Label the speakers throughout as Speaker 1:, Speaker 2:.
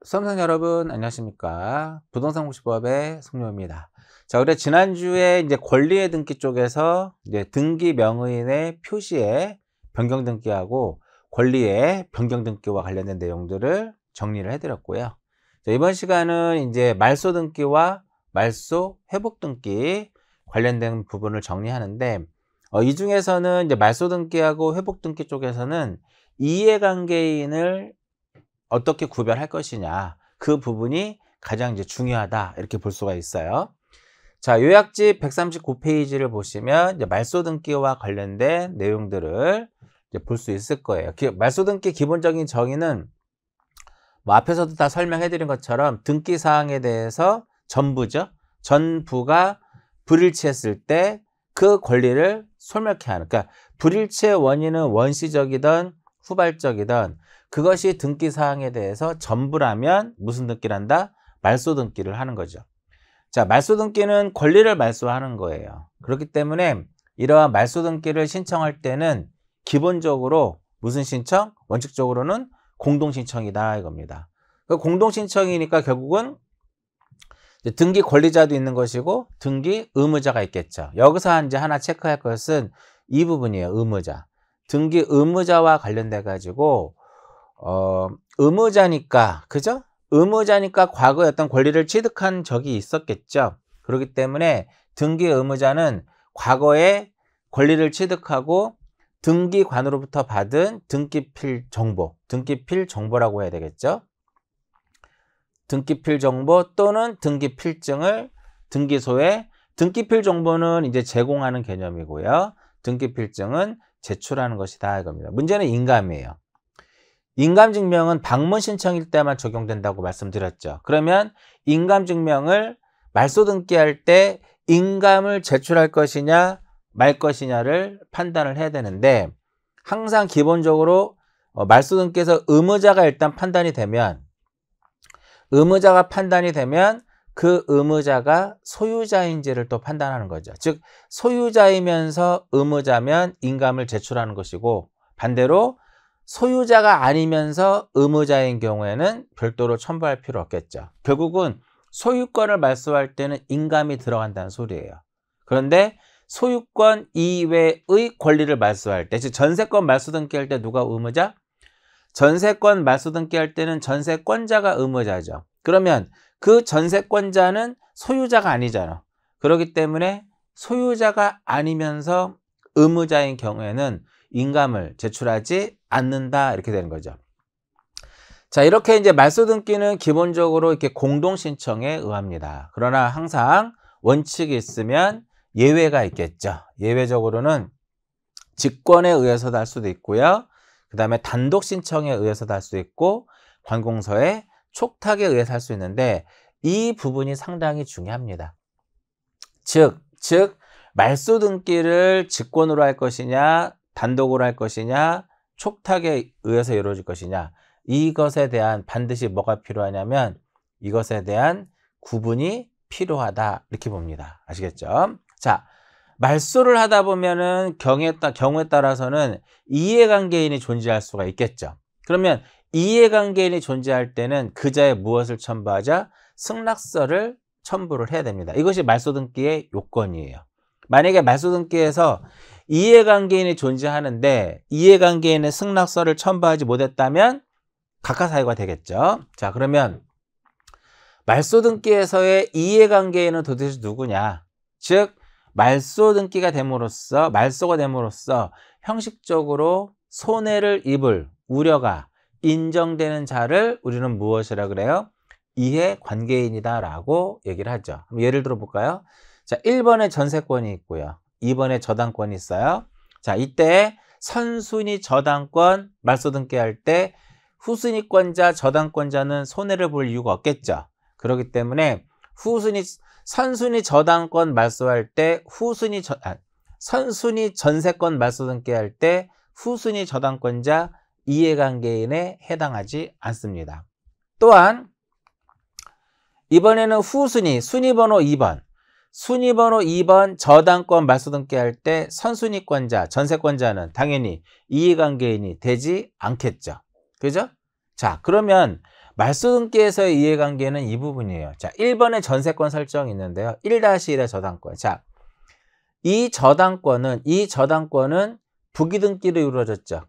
Speaker 1: 수험생 여러분 안녕하십니까. 부동산 공시법의 송료입니다. 자, 우리 지난주에 이제 권리의 등기 쪽에서 이제 등기 명의인의 표시에 변경 등기하고 권리의 변경 등기와 관련된 내용들을 정리를 해드렸고요. 자, 이번 시간은 이제 말소 등기와 말소 회복 등기 관련된 부분을 정리하는데, 이 중에서는 이제 말소 등기하고 회복 등기 쪽에서는 이해관계인을 어떻게 구별할 것이냐, 그 부분이 가장 이제 중요하다, 이렇게 볼 수가 있어요. 자, 요약집 139페이지를 보시면 이제 말소 등기와 관련된 내용들을 볼 수 있을 거예요. 말소 등기 기본적인 정의는 뭐 앞에서도 다 설명해 드린 것처럼 등기 사항에 대해서 전부죠. 전부가 불일치했을 때 그 권리를 소멸케 하는, 그러니까 불일치의 원인은 원시적이든 후발적이든 그것이 등기 사항에 대해서 전부라면 무슨 등기를 한다? 말소 등기를 하는 거죠. 자, 말소 등기는 권리를 말소하는 거예요. 그렇기 때문에 이러한 말소 등기를 신청할 때는 기본적으로 무슨 신청? 원칙적으로는 공동 신청이다, 이겁니다. 그 공동 신청이니까 결국은 등기 권리자도 있는 것이고 등기 의무자가 있겠죠. 여기서 이제 하나 체크할 것은 이 부분이에요. 의무자. 등기 의무자와 관련돼 가지고 의무자니까, 그죠? 의무자니까 과거에 어떤 권리를 취득한 적이 있었겠죠. 그렇기 때문에 등기 의무자는 과거에 권리를 취득하고 등기관으로부터 받은 등기필 정보라고 해야 되겠죠. 등기필 정보 또는 등기필증을 등기소에, 등기필 정보는 이제 제공하는 개념이고요. 등기필증은 제출하는 것이다, 이겁니다. 문제는 인감이에요. 인감증명은 방문 신청일 때만 적용된다고 말씀드렸죠. 그러면 인감증명을 말소 등기할 때 인감을 제출할 것이냐 말 것이냐를 판단을 해야 되는데, 항상 기본적으로 말소 등기에서 의무자가 일단 판단이 되면 그 의무자가 소유자인지를 또 판단하는 거죠. 즉 소유자이면서 의무자면 인감을 제출하는 것이고, 반대로 소유자가 아니면서 의무자인 경우에는 별도로 첨부할 필요 없겠죠. 결국은 소유권을 말소할 때는 인감이 들어간다는 소리예요. 그런데 소유권 이외의 권리를 말소할 때, 즉 전세권 말소 등기할 때 누가 의무자? 전세권 말소 등기할 때는 전세권자가 의무자죠. 그러면 그 전세권자는 소유자가 아니잖아. 그렇기 때문에 소유자가 아니면서 의무자인 경우에는 인감을 제출하지 않는다, 이렇게 되는 거죠. 자, 이렇게 이제 말소 등기는 기본적으로 이렇게 공동 신청에 의합니다. 그러나 항상 원칙이 있으면 예외가 있겠죠. 예외적으로는 직권에 의해서도 할 수도 있고요. 그 다음에 단독 신청에 의해서도 할 수 있고, 관공서의 촉탁에 의해서 할 수 있는데, 이 부분이 상당히 중요합니다. 즉 말소 등기를 직권으로 할 것이냐, 단독으로 할 것이냐, 촉탁에 의해서 이루어질 것이냐, 이것에 대한 반드시 뭐가 필요하냐면 이것에 대한 구분이 필요하다, 이렇게 봅니다. 아시겠죠? 자, 말소를 하다 보면은 경우에 따라서는 이해관계인이 존재할 수가 있겠죠. 그러면 이해관계인이 존재할 때는 그자의 무엇을 첨부하자? 승낙서를 첨부를 해야 됩니다. 이것이 말소 등기의 요건이에요. 만약에 말소 등기에서 이해관계인이 존재하는데 이해관계인의 승낙서를 첨부하지 못했다면 각하사유가 되겠죠. 자, 그러면 말소 등기에서의 이해관계인은 도대체 누구냐? 즉 말소가 됨으로써 형식적으로 손해를 입을 우려가 인정되는 자를 우리는 무엇이라 그래요? 이해관계인이다 라고 얘기를 하죠. 예를 들어 볼까요? 자, 1번에 전세권이 있고요. 2번에 저당권이 있어요. 자, 이때 선순위 저당권 말소 등기할 때 후순위권자, 저당권자는 손해를 볼 이유가 없겠죠. 그렇기 때문에 선순위 저당권 말소할 때 선순위 전세권 말소 등기할 때 후순위 저당권자 이해관계인에 해당하지 않습니다. 또한 이번에는 후순위, 순위번호 2번 저당권 말소 등기할 때 선순위권자, 전세권자는 당연히 이해관계인이 되지 않겠죠. 그죠? 자, 그러면 말소 등기에서의 이해관계는 이 부분이에요. 자, 1번에 전세권 설정이 있는데요. 1-1의 저당권. 자, 이 저당권은 부기등기로 이루어졌죠.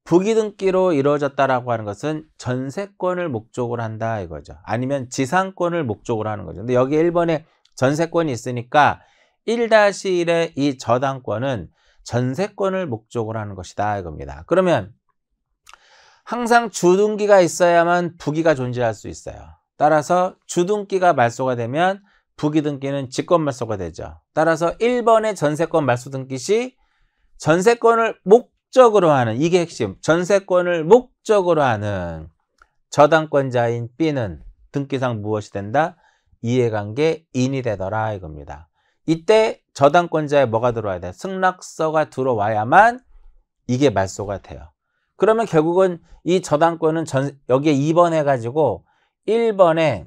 Speaker 1: 부기등기로 이루어졌다라고 하는 것은 전세권을 목적으로 한다 이거죠. 아니면 지상권을 목적으로 하는 거죠. 근데 여기 1번에 전세권이 있으니까 1-1의 이 저당권은 전세권을 목적으로 하는 것이다 이겁니다. 그러면 항상 주등기가 있어야만 부기가 존재할 수 있어요. 따라서 주등기가 말소가 되면 부기등기는 직권말소가 되죠. 따라서 1번의 전세권 말소등기 시 전세권을 목적으로 하는, 이게 핵심, 전세권을 목적으로 하는 저당권자인 B는 등기상 무엇이 된다? 이해관계인이 되더라 이겁니다. 이때 저당권자에 뭐가 들어와야 돼? 승낙서가 들어와야만 이게 말소가 돼요. 그러면 결국은 이 저당권은 여기에 2번 해가지고 1번에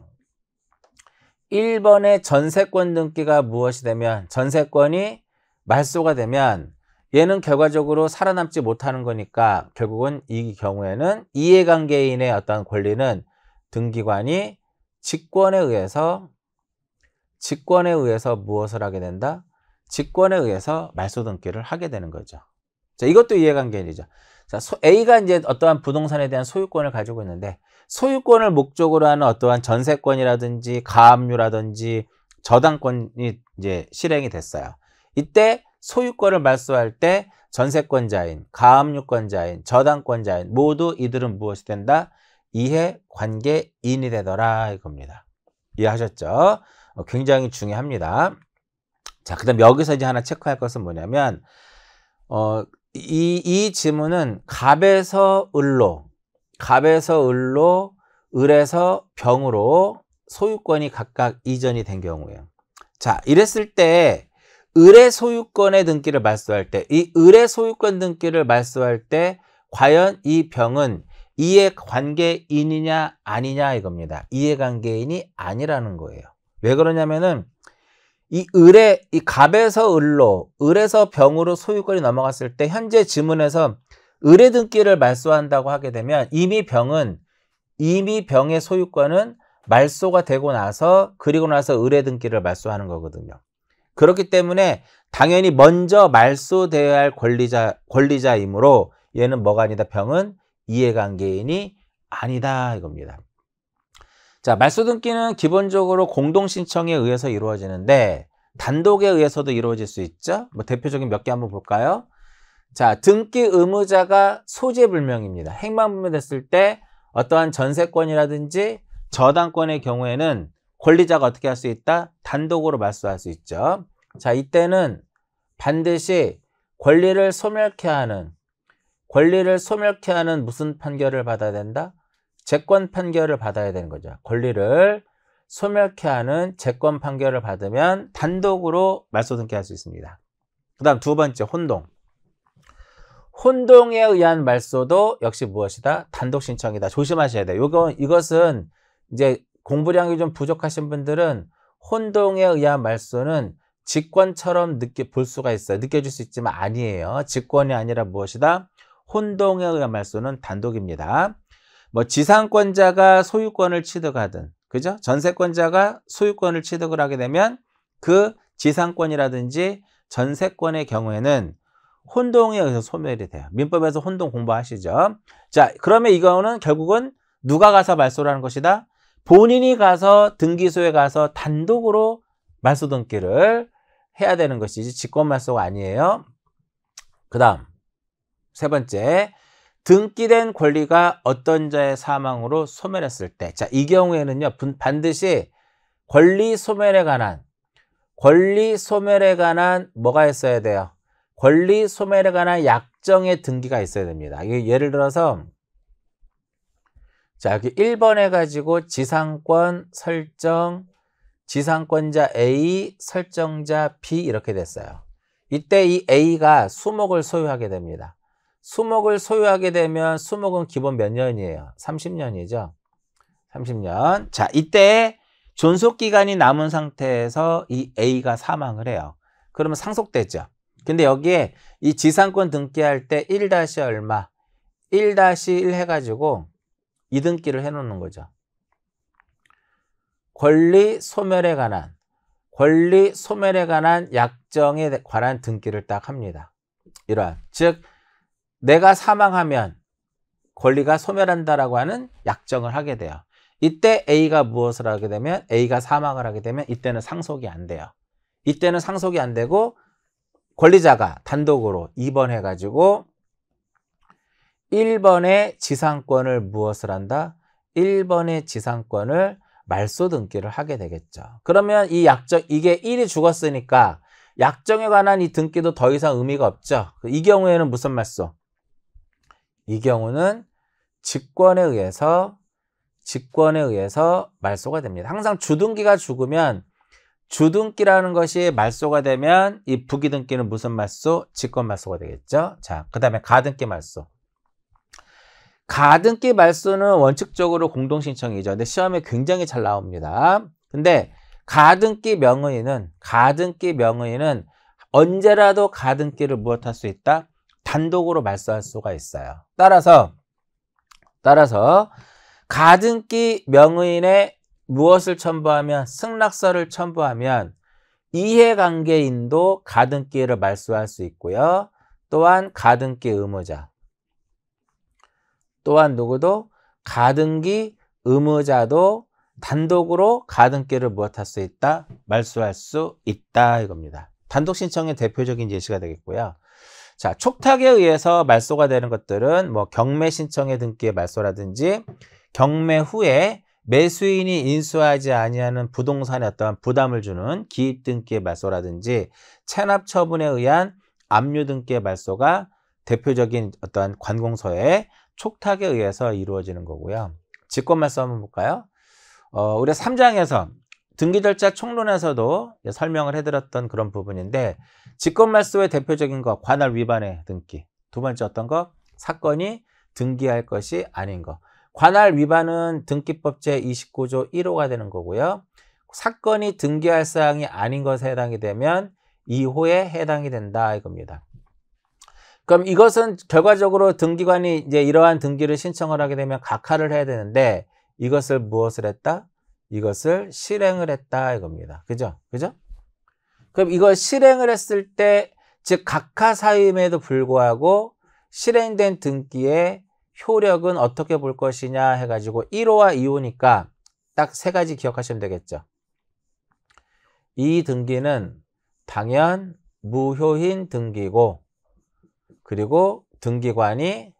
Speaker 1: 전세권 등기가 무엇이 되면, 전세권이 말소가 되면 얘는 결과적으로 살아남지 못하는 거니까 결국은 이 경우에는 이해관계인의 어떤 권리는 등기관이 직권에 의해서 무엇을 하게 된다? 직권에 의해서 말소 등기를 하게 되는 거죠. 자, 이것도 이해관계인이죠. 자, A가 이제 어떠한 부동산에 대한 소유권을 가지고 있는데, 소유권을 목적으로 하는 어떠한 전세권이라든지 가압류라든지 저당권이 이제 실행이 됐어요. 이때 소유권을 말소할 때 전세권자인, 가압류권자인, 저당권자인 모두 이들은 무엇이 된다? 이해관계인이 되더라 이겁니다. 이해하셨죠? 굉장히 중요합니다. 자, 그 다음 여기서 이제 하나 체크할 것은 뭐냐면 이 지문은 갑에서 을로, 을에서 병으로 소유권이 각각 이전이 된 경우예요. 자, 이랬을 때 을의 소유권의 등기를 말소할 때, 이 을의 소유권 등기를 말소할 때 과연 이 병은 이해관계인이냐 아니냐 이겁니다. 이해관계인이 아니라는 거예요. 왜 그러냐면은 이 갑에서 을로, 을에서 병으로 소유권이 넘어갔을 때 현재 지문에서 을의 등기를 말소한다고 하게 되면 이미 병의 소유권은 말소가 되고 나서, 그리고 나서 을의 등기를 말소하는 거거든요. 그렇기 때문에 당연히 먼저 말소되어야 할 권리자이므로 얘는 뭐가 아니다? 병은 이해관계인이 아니다 이겁니다. 자, 말소 등기는 기본적으로 공동 신청에 의해서 이루어지는데 단독에 의해서도 이루어질 수 있죠. 뭐 대표적인 몇 개 한번 볼까요? 자, 등기 의무자가 소재불명입니다. 행방불명됐을 때 어떠한 전세권이라든지 저당권의 경우에는 권리자가 어떻게 할 수 있다? 단독으로 말소할 수 있죠. 자, 이때는 반드시 권리를 소멸케 하는 무슨 판결을 받아야 된다? 재권 판결을 받아야 되는 거죠. 권리를 소멸케 하는 재권 판결을 받으면 단독으로 말소 등기할 수 있습니다. 그 다음 두 번째, 혼동에 의한 말소도 역시 무엇이다? 단독 신청이다. 조심하셔야 돼요. 이것은 이제 공부량이 좀 부족하신 분들은 혼동에 의한 말소는 직권처럼 볼 수가 있어요. 느껴질 수 있지만 아니에요. 직권이 아니라 무엇이다? 혼동에 의한 말소는 단독입니다. 뭐 지상권자가 소유권을 취득하든, 그죠? 전세권자가 소유권을 취득을 하게 되면 그 지상권이라든지 전세권의 경우에는 혼동에 의해서 소멸이 돼요. 민법에서 혼동 공부하시죠? 자, 그러면 이거는 결국은 누가 가서 말소를 하는 것이다? 본인이 가서 등기소에 가서 단독으로 말소 등기를 해야 되는 것이지 직권말소가 아니에요. 그 다음 세 번째, 등기된 권리가 어떤 자의 사망으로 소멸했을 때, 자, 이 경우에는요 반드시 권리 소멸에 관한 뭐가 있어야 돼요? 권리 소멸에 관한 약정의 등기가 있어야 됩니다. 예를 들어서 자, 여기 1번 해가지고 지상권 설정, 지상권자 A, 설정자 B 이렇게 됐어요. 이때 이 A가 수목을 소유하게 됩니다. 수목을 소유하게 되면 수목은 기본 몇 년이에요? 30년이죠. 30년. 자, 이때 존속기간이 남은 상태에서 이 A가 사망을 해요. 그러면 상속되죠. 근데 여기에 이 지상권 등기할 때 1- 얼마? 1-1 해가지고 이등기를 해놓는 거죠. 권리 소멸에 관한 약정에 관한 등기를 딱 합니다. 이러한 즉 내가 사망하면 권리가 소멸한다라고 하는 약정을 하게 돼요. 이때 A가 무엇을 하게 되면 A가 사망을 하게 되면 이때는 상속이 안 돼요. 이때는 상속이 안 되고 권리자가 단독으로 2번 해가지고 1번의 지상권을 무엇을 한다? 1번의 지상권을 말소 등기를 하게 되겠죠. 그러면 이 약정, 이게 1이 죽었으니까 약정에 관한 이 등기도 더 이상 의미가 없죠. 이 경우에는 무슨 말소? 이 경우는 직권에 의해서 말소가 됩니다. 항상 주등기가 죽으면 주등기라는 것이 말소가 되면 이 부기등기는 무슨 말소? 직권 말소가 되겠죠. 자, 그 다음에 가등기 말소. 가등기 말소는 원칙적으로 공동신청이죠. 근데 시험에 굉장히 잘 나옵니다. 근데 가등기 명의는 언제라도 가등기를 무엇할 수 있다? 단독으로 말소할 수가 있어요. 따라서 가등기 명의인에 무엇을 첨부하면 승낙서를 첨부하면 이해관계인도 가등기를 말소할 수 있고요. 또한 가등기 의무자 또한 누구도 가등기 의무자도 단독으로 가등기를 무엇할 수 있다? 말소할 수 있다 이겁니다. 단독 신청의 대표적인 예시가 되겠고요. 자, 촉탁에 의해서 말소가 되는 것들은 뭐 경매 신청의 등기의 말소라든지 경매 후에 매수인이 인수하지 아니하는 부동산에 어떠한 부담을 주는 기입 등기의 말소라든지 체납 처분에 의한 압류 등기의 말소가 대표적인 어떠한 관공서의 촉탁에 의해서 이루어지는 거고요. 직권 말소 한번 볼까요? 우리 3장에서 등기 절차 총론에서도 설명을 해드렸던 그런 부분인데 직권 말소의 대표적인 거 관할 위반의 등기. 두 번째 어떤 거? 사건이 등기할 것이 아닌 거. 관할 위반은 등기법 제29조 1호가 되는 거고요. 사건이 등기할 사항이 아닌 것에 해당이 되면 2호에 해당이 된다 이겁니다. 그럼 이것은 결과적으로 등기관이 이제 이러한 등기를 신청을 하게 되면 각하를 해야 되는데 이것을 무엇을 했다? 이것을 실행을 했다 이겁니다. 그죠? 그럼 이걸 실행을 했을 때 즉 각하 사유임에도 불구하고 실행된 등기의 효력은 어떻게 볼 것이냐 해가지고 1호와 2호니까 딱 세 가지 기억하시면 되겠죠. 이 등기는 당연 무효인 등기고 그리고 등기관이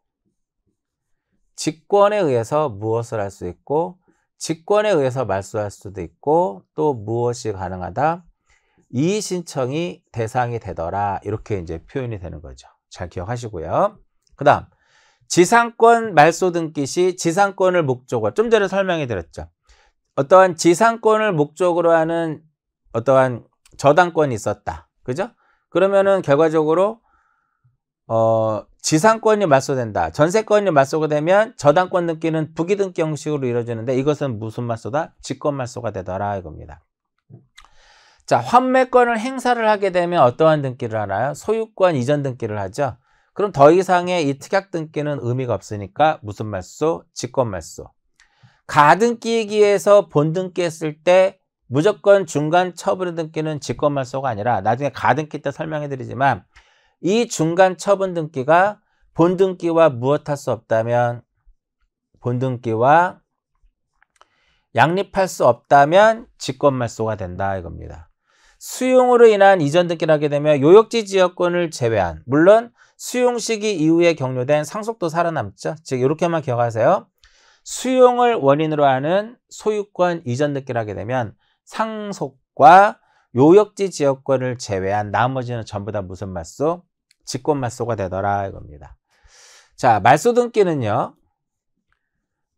Speaker 1: 직권에 의해서 무엇을 할 수 있고 직권에 의해서 말소할 수도 있고 또 무엇이 가능하다? 이의 신청이 대상이 되더라. 이렇게 이제 표현이 되는 거죠. 잘 기억하시고요. 그 다음 지상권 말소 등기 시 지상권을 목적으로 좀 전에 설명해 드렸죠. 어떠한 지상권을 목적으로 하는 어떠한 저당권이 있었다. 그죠? 그러면은 결과적으로 지상권이 말소된다. 전세권이 말소가 되면 저당권 등기는 부기등기 형식으로 이루어지는데 이것은 무슨 말소다? 직권 말소가 되더라 이겁니다. 자, 환매권을 행사를 하게 되면 어떠한 등기를 하나요? 소유권 이전 등기를 하죠. 그럼 더 이상의 이 특약 등기는 의미가 없으니까 무슨 말소? 직권 말소. 가등기기에서 본등기 했을 때 무조건 중간 처분 등기는 직권 말소가 아니라 나중에 가등기 때 설명해 드리지만 이 중간 처분 등기가 본등기와 무엇할 수 없다면 본등기와 양립할 수 없다면 직권 말소가 된다 이겁니다. 수용으로 인한 이전 등기를 하게 되면 요역지 지역권을 제외한 물론 수용 시기 이후에 경료된 상속도 살아남죠. 즉 이렇게만 기억하세요. 수용을 원인으로 하는 소유권 이전 등기를 하게 되면 상속과 요역지 지역권을 제외한 나머지는 전부 다 무슨 말소? 직권 말소가 되더라 이겁니다. 자, 말소 등기는요.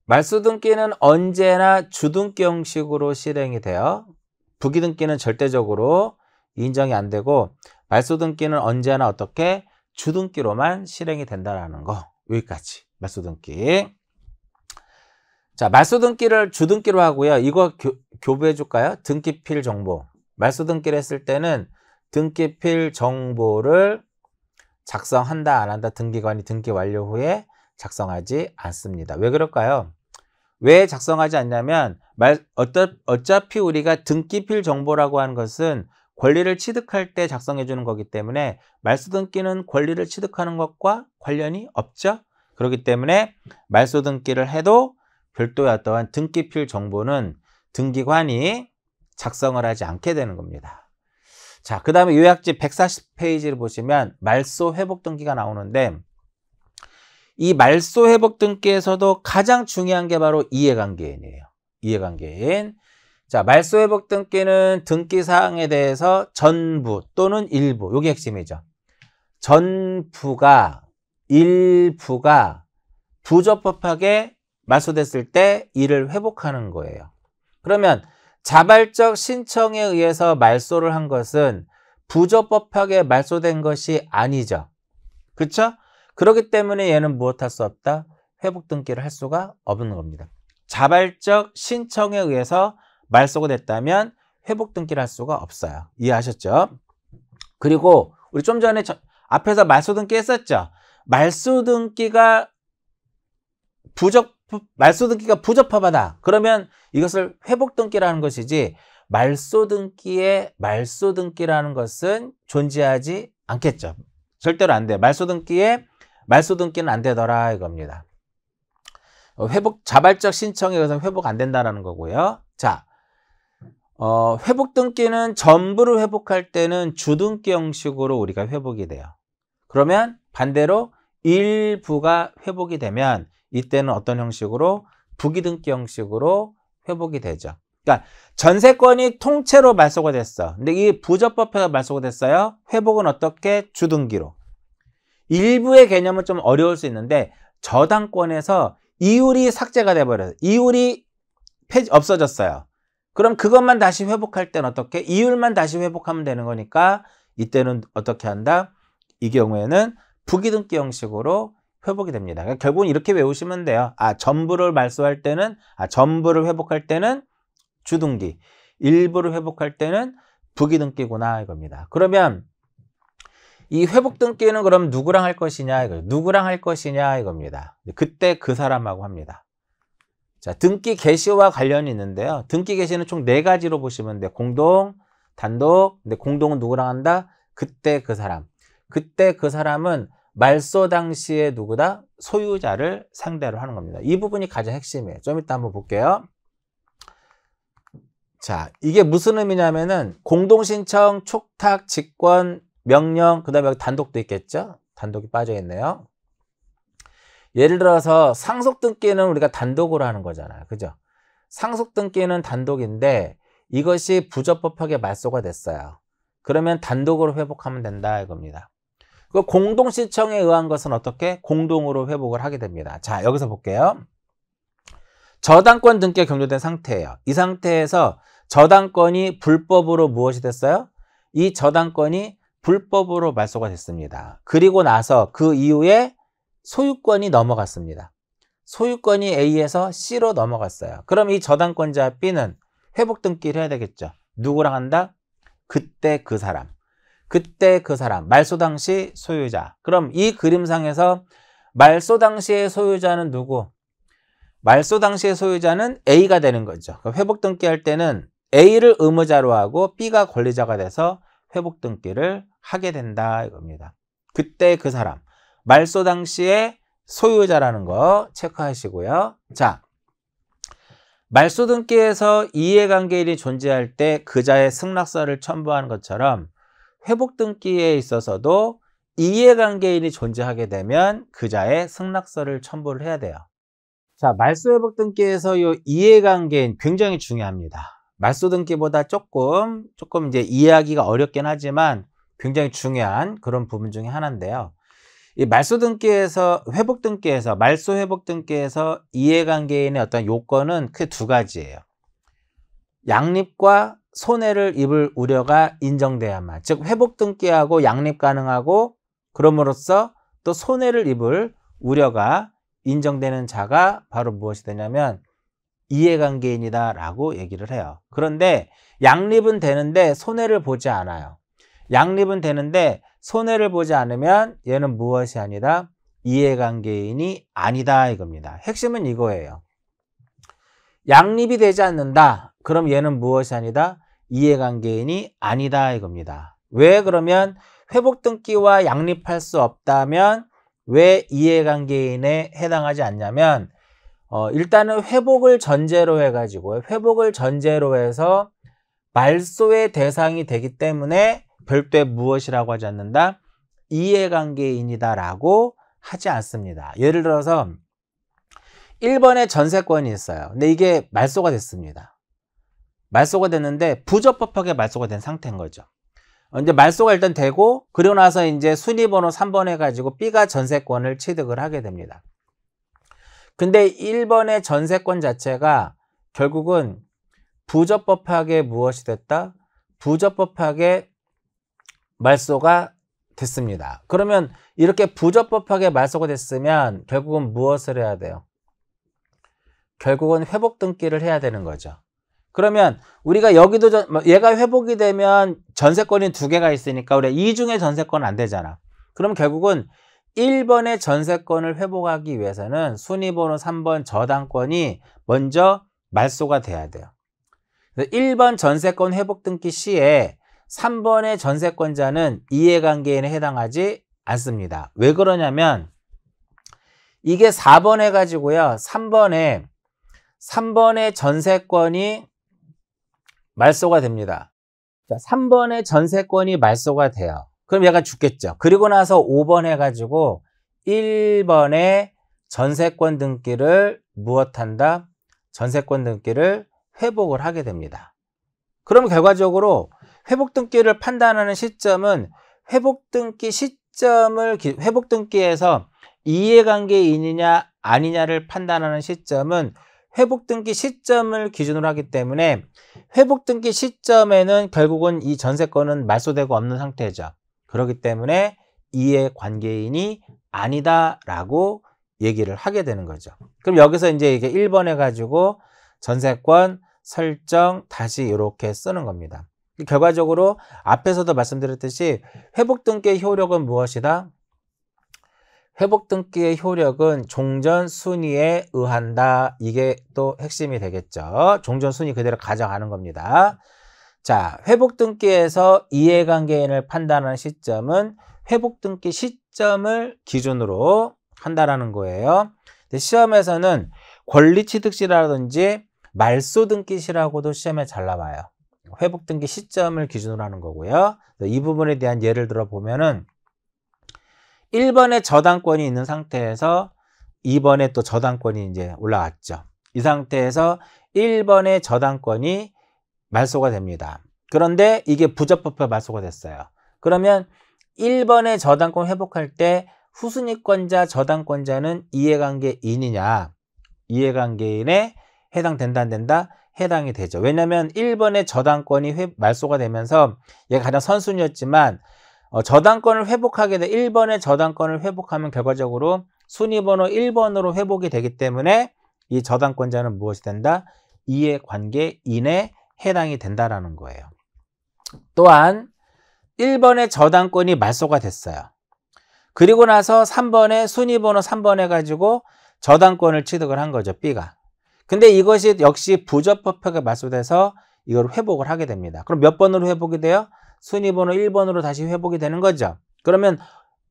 Speaker 1: 말소 등기는 언제나 주등기 형식으로 실행이 돼요. 부기 등기는 절대적으로 인정이 안 되고 말소 등기는 언제나 어떻게 주등기로만 실행이 된다라는 거. 여기까지 말소 등기. 자, 말소 등기를 주등기로 하고요. 이거 교부해 줄까요? 등기필 정보. 말소 등기를 했을 때는 등기필 정보를 작성한다 안 한다 등기관이 등기 완료 후에 작성하지 않습니다. 왜 그럴까요? 왜 작성하지 않냐면 어차피 우리가 등기필 정보라고 하는 것은 권리를 취득할 때 작성해 주는 거기 때문에 말소 등기는 권리를 취득하는 것과 관련이 없죠. 그렇기 때문에 말소 등기를 해도 별도의 어떠한 등기필 정보는 등기관이 작성을 하지 않게 되는 겁니다. 자, 그 다음에 요약집 140페이지를 보시면 말소 회복 등기가 나오는데 이 말소 회복 등기에서도 가장 중요한 게 바로 이해관계인이에요. 이해관계인. 자, 말소 회복 등기는 등기 사항에 대해서 전부 또는 일부, 이게 핵심이죠. 전부가 일부가 부적법하게 말소됐을 때 이를 회복하는 거예요. 그러면 자발적 신청에 의해서 말소를 한 것은 부적법하게 말소된 것이 아니죠. 그렇죠? 그렇기 때문에 얘는 무엇할 수 없다? 회복 등기를 할 수가 없는 겁니다. 자발적 신청에 의해서 말소가 됐다면 회복 등기를 할 수가 없어요. 이해하셨죠? 그리고 우리 좀 전에 앞에서 말소 등기 했었죠? 말소 등기가 부적법하다. 그러면 이것을 회복 등기라는 것이지 말소 등기라는 것은 존재하지 않겠죠. 절대로 안 돼요. 말소 등기는 안 되더라 이겁니다. 자발적 신청에 의해서 회복 안 된다라는 거고요. 자, 회복 등기는 전부를 회복할 때는 주등기 형식으로 우리가 회복이 돼요. 그러면 반대로 일부가 회복이 되면 이때는 어떤 형식으로? 부기등기 형식으로 회복이 되죠. 그러니까 전세권이 통째로 말소가 됐어. 근데 이 부적법해서 말소가 됐어요. 회복은 어떻게? 주등기로. 일부의 개념은 좀 어려울 수 있는데 저당권에서 이율이 삭제가 돼버려요. 이율이 없어졌어요. 그럼 그것만 다시 회복할 때는 어떻게? 이율만 다시 회복하면 되는 거니까 이때는 어떻게 한다? 이 경우에는 부기등기 형식으로 회복이 됩니다. 그러니까 결국은 이렇게 외우시면 돼요. 전부를 회복할 때는 주등기, 일부를 회복할 때는 부기등기구나 이겁니다. 그러면 이 회복 등기는 그럼 누구랑 할 것이냐 이겁니다. 그때 그 사람하고 합니다. 자, 등기 개시와 관련이 있는데요. 등기 개시는 총 4가지로 보시면 돼요. 공동, 단독. 근데 공동은 누구랑 한다? 그때 그 사람. 그때 그 사람은 말소 당시에 누구다? 소유자를 상대로 하는 겁니다. 이 부분이 가장 핵심이에요. 좀 이따 한번 볼게요. 자, 이게 무슨 의미냐면은 공동신청, 촉탁, 직권, 명령, 그 다음에 여기 단독도 있겠죠? 단독이 빠져있네요. 예를 들어서 상속등기는 우리가 단독으로 하는 거잖아요. 그죠? 상속등기는 단독인데 이것이 부적법하게 말소가 됐어요. 그러면 단독으로 회복하면 된다 이겁니다. 그 공동신청에 의한 것은 어떻게? 공동으로 회복을 하게 됩니다. 자, 여기서 볼게요. 저당권 등기가 경조된 상태예요. 이 상태에서 저당권이 불법으로 무엇이 됐어요? 이 저당권이 불법으로 말소가 됐습니다. 그리고 나서 그 이후에 소유권이 넘어갔습니다. 소유권이 A에서 C로 넘어갔어요. 그럼 이 저당권자 B는 회복 등기를 해야 되겠죠. 누구랑 한다? 그때 그 사람. 말소 당시 소유자. 그럼 이 그림상에서 말소 당시의 소유자는 누구? 말소 당시의 소유자는 A가 되는 거죠. 회복 등기할 때는 A를 의무자로 하고 B가 권리자가 돼서 회복 등기를 하게 된다 이겁니다. 그때 그 사람. 말소 당시의 소유자라는 거 체크하시고요. 자, 말소 등기에서 이해관계인이 존재할 때 그자의 승낙서를 첨부하는 것처럼 회복 등기에 있어서도 이해관계인이 존재하게 되면 그자의 승낙서를 첨부를 해야 돼요. 자, 말소 회복 등기에서 이 이해관계인 굉장히 중요합니다. 말소 등기보다 조금 이제 이해하기가 어렵긴 하지만 굉장히 중요한 그런 부분 중에 하나인데요. 이 말소 등기에서 말소 회복 등기에서 이해관계인의 어떤 요건은 크게 2가지예요. 양립과 손해를 입을 우려가 인정돼야만, 즉 회복 등기하고 양립 가능하고 그럼으로써 또 손해를 입을 우려가 인정되는 자가 바로 무엇이 되냐면 이해관계인이다 라고 얘기를 해요. 그런데 양립은 되는데 손해를 보지 않아요. 양립은 되는데 손해를 보지 않으면 얘는 무엇이 아니다? 이해관계인이 아니다 이겁니다. 핵심은 이거예요. 양립이 되지 않는다. 그럼 얘는 무엇이 아니다? 이해관계인이 아니다 이겁니다. 왜 그러면 회복등기와 양립할 수 없다면 왜 이해관계인에 해당하지 않냐면 일단은 회복을 전제로 해가지고 회복을 전제로 해서 말소의 대상이 되기 때문에 별도의 무엇이라고 하지 않는다? 이해관계인이다라고 하지 않습니다. 예를 들어서 1번에 전세권이 있어요. 근데 이게 말소가 됐습니다. 말소가 됐는데 부적법하게 말소가 된 상태인 거죠. 이제 말소가 일단 되고 그리고 나서 이제 순위번호 3번 해가지고 B가 전세권을 취득을 하게 됩니다. 근데 1번의 전세권 자체가 결국은 부적법하게 무엇이 됐다? 부적법하게 말소가 됐습니다. 그러면 이렇게 부적법하게 말소가 됐으면 결국은 무엇을 해야 돼요? 결국은 회복 등기를 해야 되는 거죠. 그러면 우리가 여기도 얘가 회복이 되면 전세권이 2개가 있으니까 우리가 이 중에 전세권은 안 되잖아. 그럼 결국은 1번의 전세권을 회복하기 위해서는 순위번호 3번 저당권이 먼저 말소가 돼야 돼요. 1번 전세권 회복 등기 시에 3번의 전세권자는 이해관계인에 해당하지 않습니다. 왜 그러냐면 이게 4번 해가지고요. 3번의 전세권이 말소가 됩니다. 자, 3번의 전세권이 말소가 돼요. 그럼 얘가 죽겠죠. 그리고 나서 5번 해가지고 1번의 전세권 등기를 무엇한다? 전세권 등기를 회복을 하게 됩니다. 그럼 결과적으로 회복 등기를 판단하는 시점은 회복 등기에서 이해관계인이냐 아니냐를 판단하는 시점은 회복 등기 시점을 기준으로 하기 때문에 회복 등기 시점에는 결국은 이 전세권은 말소되고 없는 상태죠. 그렇기 때문에 이해관계인이 아니다라고 얘기를 하게 되는 거죠. 그럼 여기서 이제 이게 1번 해가지고 전세권 설정 다시 이렇게 쓰는 겁니다. 결과적으로 앞에서도 말씀드렸듯이 회복 등기의 효력은 무엇이다? 회복 등기의 효력은 종전 순위에 의한다. 이게 또 핵심이 되겠죠. 종전 순위 그대로 가져가는 겁니다. 자, 회복 등기에서 이해관계인을 판단하는 시점은 회복 등기 시점을 기준으로 한다라는 거예요. 시험에서는 권리취득시라든지 말소 등기시라고도 시험에 잘 나와요. 회복 등기 시점을 기준으로 하는 거고요. 이 부분에 대한 예를 들어 보면은 1번에 저당권이 있는 상태에서 2번에 또 저당권이 이제 올라왔죠. 이 상태에서 1번의 저당권이 말소가 됩니다. 그런데 이게 부적법하게 말소가 됐어요. 그러면 1번의 저당권 회복할 때 후순위권자 저당권자는 이해관계인이냐? 이해관계인에 해당된다 안 된다? 해당이 되죠. 왜냐하면 1번의 저당권이 말소가 되면서 얘가 가장 선순위였지만 저당권을 회복하게 돼 1번의 저당권을 회복하면 결과적으로 순위번호 1번으로 회복이 되기 때문에 이 저당권자는 무엇이 된다? 이해관계인에 해당이 된다라는 거예요. 또한 1번의 저당권이 말소가 됐어요. 그리고 나서 3번에 순위번호 3번 해가지고 저당권을 취득을 한 거죠. B가. 근데 이것이 역시 부적법하게 말소돼서 이걸 회복을 하게 됩니다. 그럼 몇 번으로 회복이 돼요? 순위번호 1번으로 다시 회복이 되는 거죠. 그러면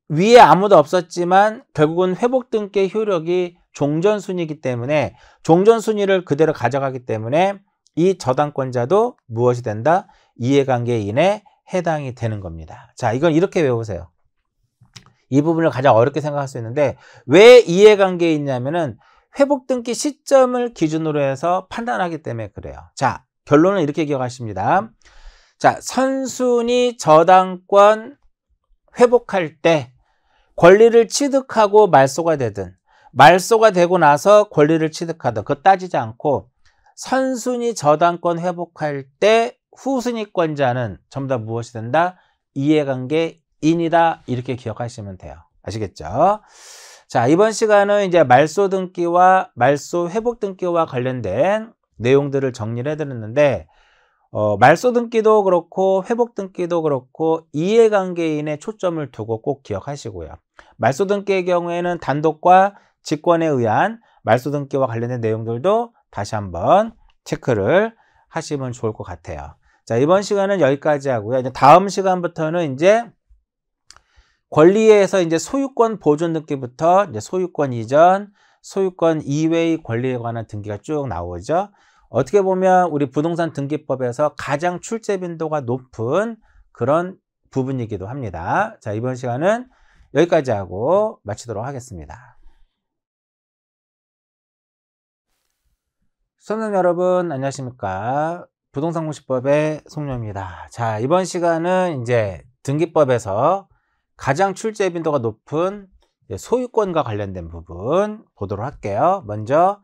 Speaker 1: 위에 아무도 없었지만 결국은 회복 등기의 효력이 종전순위이기 때문에 종전순위를 그대로 가져가기 때문에 이 저당권자도 무엇이 된다? 이해관계인에 해당이 되는 겁니다. 자, 이건 이렇게 외우세요. 이 부분을 가장 어렵게 생각할 수 있는데 왜 이해관계이냐면은 회복 등기 시점을 기준으로 해서 판단하기 때문에 그래요. 자, 결론은 이렇게 기억하십니다. 자, 선순위 저당권 회복할 때 권리를 취득하고 말소가 되든 말소가 되고 나서 권리를 취득하든 그거 따지지 않고 선순위 저당권 회복할 때 후순위권자는 전부 다 무엇이 된다? 이해관계인이다. 이렇게 기억하시면 돼요. 아시겠죠? 자, 이번 시간은 이제 말소 등기와 말소 회복 등기와 관련된 내용들을 정리를 해드렸는데 말소 등기도 그렇고 회복 등기도 그렇고 이해관계인에 초점을 두고 꼭 기억하시고요. 말소 등기의 경우에는 단독과 직권에 의한 말소 등기와 관련된 내용들도 다시 한번 체크를 하시면 좋을 것 같아요. 자, 이번 시간은 여기까지 하고요. 이제 다음 시간부터는 이제 권리에서 이제 소유권 보존 등기부터 이제 소유권 이전, 소유권 이외의 권리에 관한 등기가 쭉 나오죠. 어떻게 보면 우리 부동산 등기법에서 가장 출제 빈도가 높은 그런 부분이기도 합니다. 자, 이번 시간은 여기까지 하고 마치도록 하겠습니다. 시청자 여러분, 안녕하십니까? 부동산 공시법의 송료입니다. 자, 이번 시간은 이제 등기법에서 가장 출제 빈도가 높은 소유권과 관련된 부분 보도록 할게요. 먼저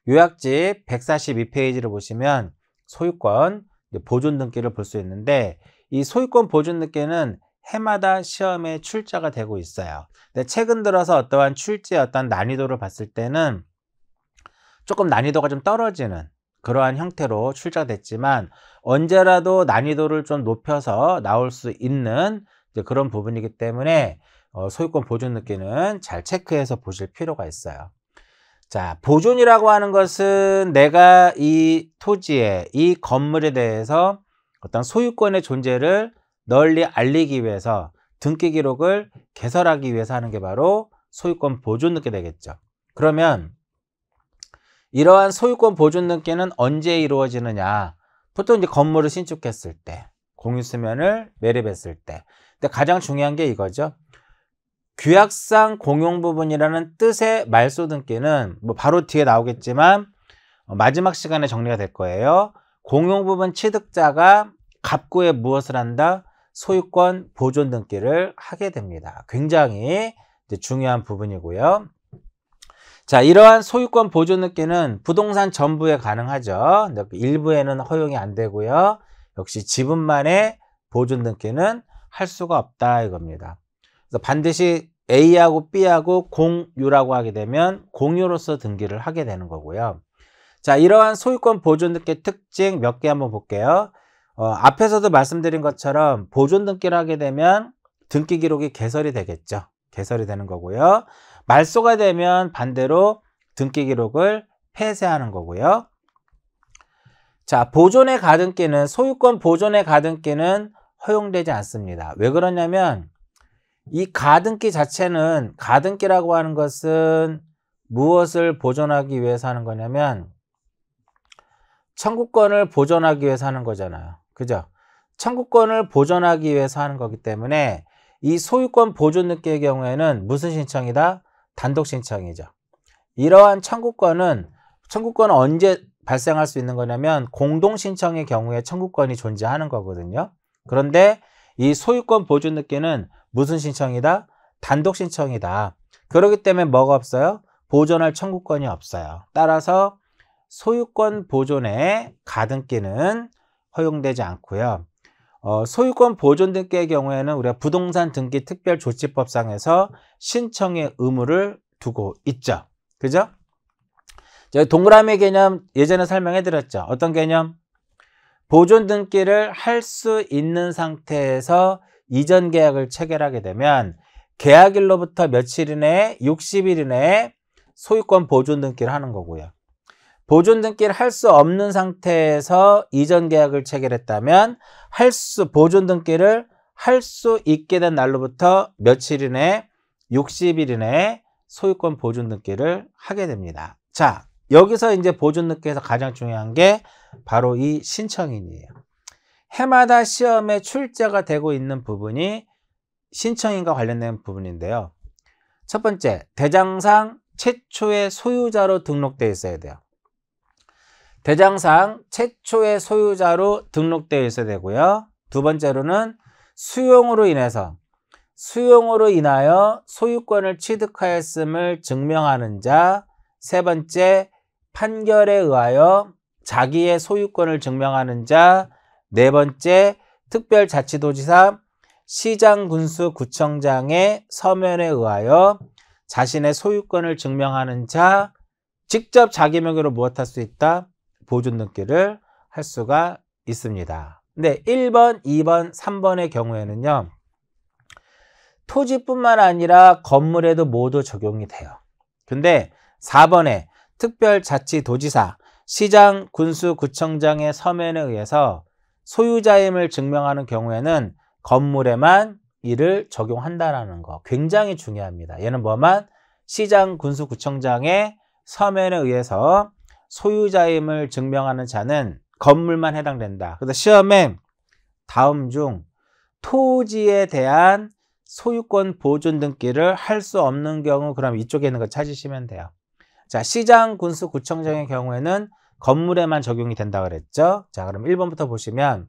Speaker 1: 요약집 142페이지를 보시면 소유권 보존 등기를 볼 수 있는데, 이 소유권 보존 등기는 해마다 시험에 출제가 되고 있어요. 근데 최근 들어서 어떠한 출제의 어떤 난이도를 봤을 때는 조금 난이도가 좀 떨어지는 그러한 형태로 출제가 됐지만, 언제라도 난이도를 좀 높여서 나올 수 있는 그런 부분이기 때문에 소유권 보존 등기는 잘 체크해서 보실 필요가 있어요. 자, 보존이라고 하는 것은 내가 이 토지에, 이 건물에 대해서 어떤 소유권의 존재를 널리 알리기 위해서 등기 기록을 개설하기 위해서 하는 게 바로 소유권 보존 등기 되겠죠. 그러면 이러한 소유권 보존 등기는 언제 이루어지느냐? 보통 이제 건물을 신축했을 때, 공유수면을 매립했을 때. 근데 가장 중요한 게 이거죠. 규약상 공용부분이라는 뜻의 말소 등기는 뭐 바로 뒤에 나오겠지만 마지막 시간에 정리가 될 거예요. 공용부분 취득자가 갑구에 무엇을 한다? 소유권 보존 등기를 하게 됩니다. 굉장히 이제 중요한 부분이고요. 자, 이러한 소유권 보존 등기는 부동산 전부에 가능하죠. 일부에는 허용이 안 되고요. 역시 지분만의 보존 등기는 할 수가 없다 이겁니다. 그래서 반드시 A하고 B하고 공유라고 하게 되면 공유로서 등기를 하게 되는 거고요. 자, 이러한 소유권 보존 등기 특징 몇 개 한번 볼게요. 앞에서도 말씀드린 것처럼 보존 등기를 하게 되면 등기 기록이 개설이 되겠죠. 개설이 되는 거고요. 말소가 되면 반대로 등기 기록을 폐쇄하는 거고요. 자, 보존의 가등기는, 소유권 보존의 가등기는 허용되지 않습니다. 왜 그러냐면 이 가등기 자체는, 가등기라고 하는 것은 무엇을 보존하기 위해서 하는 거냐면 청구권을 보존하기 위해서 하는 거잖아요. 그죠? 청구권을 보존하기 위해서 하는 거기 때문에 이 소유권 보존 등기의 경우에는 무슨 신청이다? 단독 신청이죠. 이러한 청구권은 언제 발생할 수 있는 거냐면 공동 신청의 경우에 청구권이 존재하는 거거든요. 그런데 이 소유권 보존 등기는 무슨 신청이다? 단독 신청이다. 그렇기 때문에 뭐가 없어요? 보존할 청구권이 없어요. 따라서 소유권 보존의 가등기는 허용되지 않고요. 소유권 보존 등기의 경우에는 우리가 부동산 등기 특별조치법상에서 신청의 의무를 두고 있죠. 그죠? 저희 동그라미 개념 예전에 설명해 드렸죠. 어떤 개념? 보존 등기를 할 수 있는 상태에서 이전 계약을 체결하게 되면 계약일로부터 며칠 이내에 60일 이내에 소유권 보존 등기를 하는 거고요. 보존 등기를 할 수 없는 상태에서 이전 계약을 체결했다면 보존 등기를 할 수 있게 된 날로부터 며칠 이내에 60일 이내에 소유권 보존 등기를 하게 됩니다. 자, 여기서 이제 보존 등기에서 가장 중요한 게 바로 이 신청인이에요. 해마다 시험에 출제가 되고 있는 부분이 신청인과 관련된 부분인데요. 첫 번째, 대장상 최초의 소유자로 등록되어 있어야 돼요. 대장상 최초의 소유자로 등록되어 있어야 되고요. 두 번째로는 수용으로 인하여 소유권을 취득하였음을 증명하는 자. 세 번째, 판결에 의하여 자기의 소유권을 증명하는 자. 네 번째, 특별자치도지사, 시장, 군수, 구청장의 서면에 의하여 자신의 소유권을 증명하는 자. 직접 자기 명의로 무엇할 수 있다? 보존 등기를 할 수가 있습니다. 근데 1번, 2번, 3번의 경우에는요, 토지뿐만 아니라 건물에도 모두 적용이 돼요. 근데 4번에 특별자치도지사, 시장, 군수, 구청장의 서면에 의해서 소유자임을 증명하는 경우에는 건물에만 이를 적용한다라는 거 굉장히 중요합니다. 얘는 뭐만? 시장, 군수, 구청장의 서면에 의해서 소유자임을 증명하는 자는 건물만 해당된다. 그래서 시험에 다음 중 토지에 대한 소유권 보존 등기를 할 수 없는 경우, 그럼 이쪽에 있는 거 찾으시면 돼요. 자, 시장, 군수, 구청장의 경우에는 건물에만 적용이 된다 그랬죠. 자, 그럼 1번부터 보시면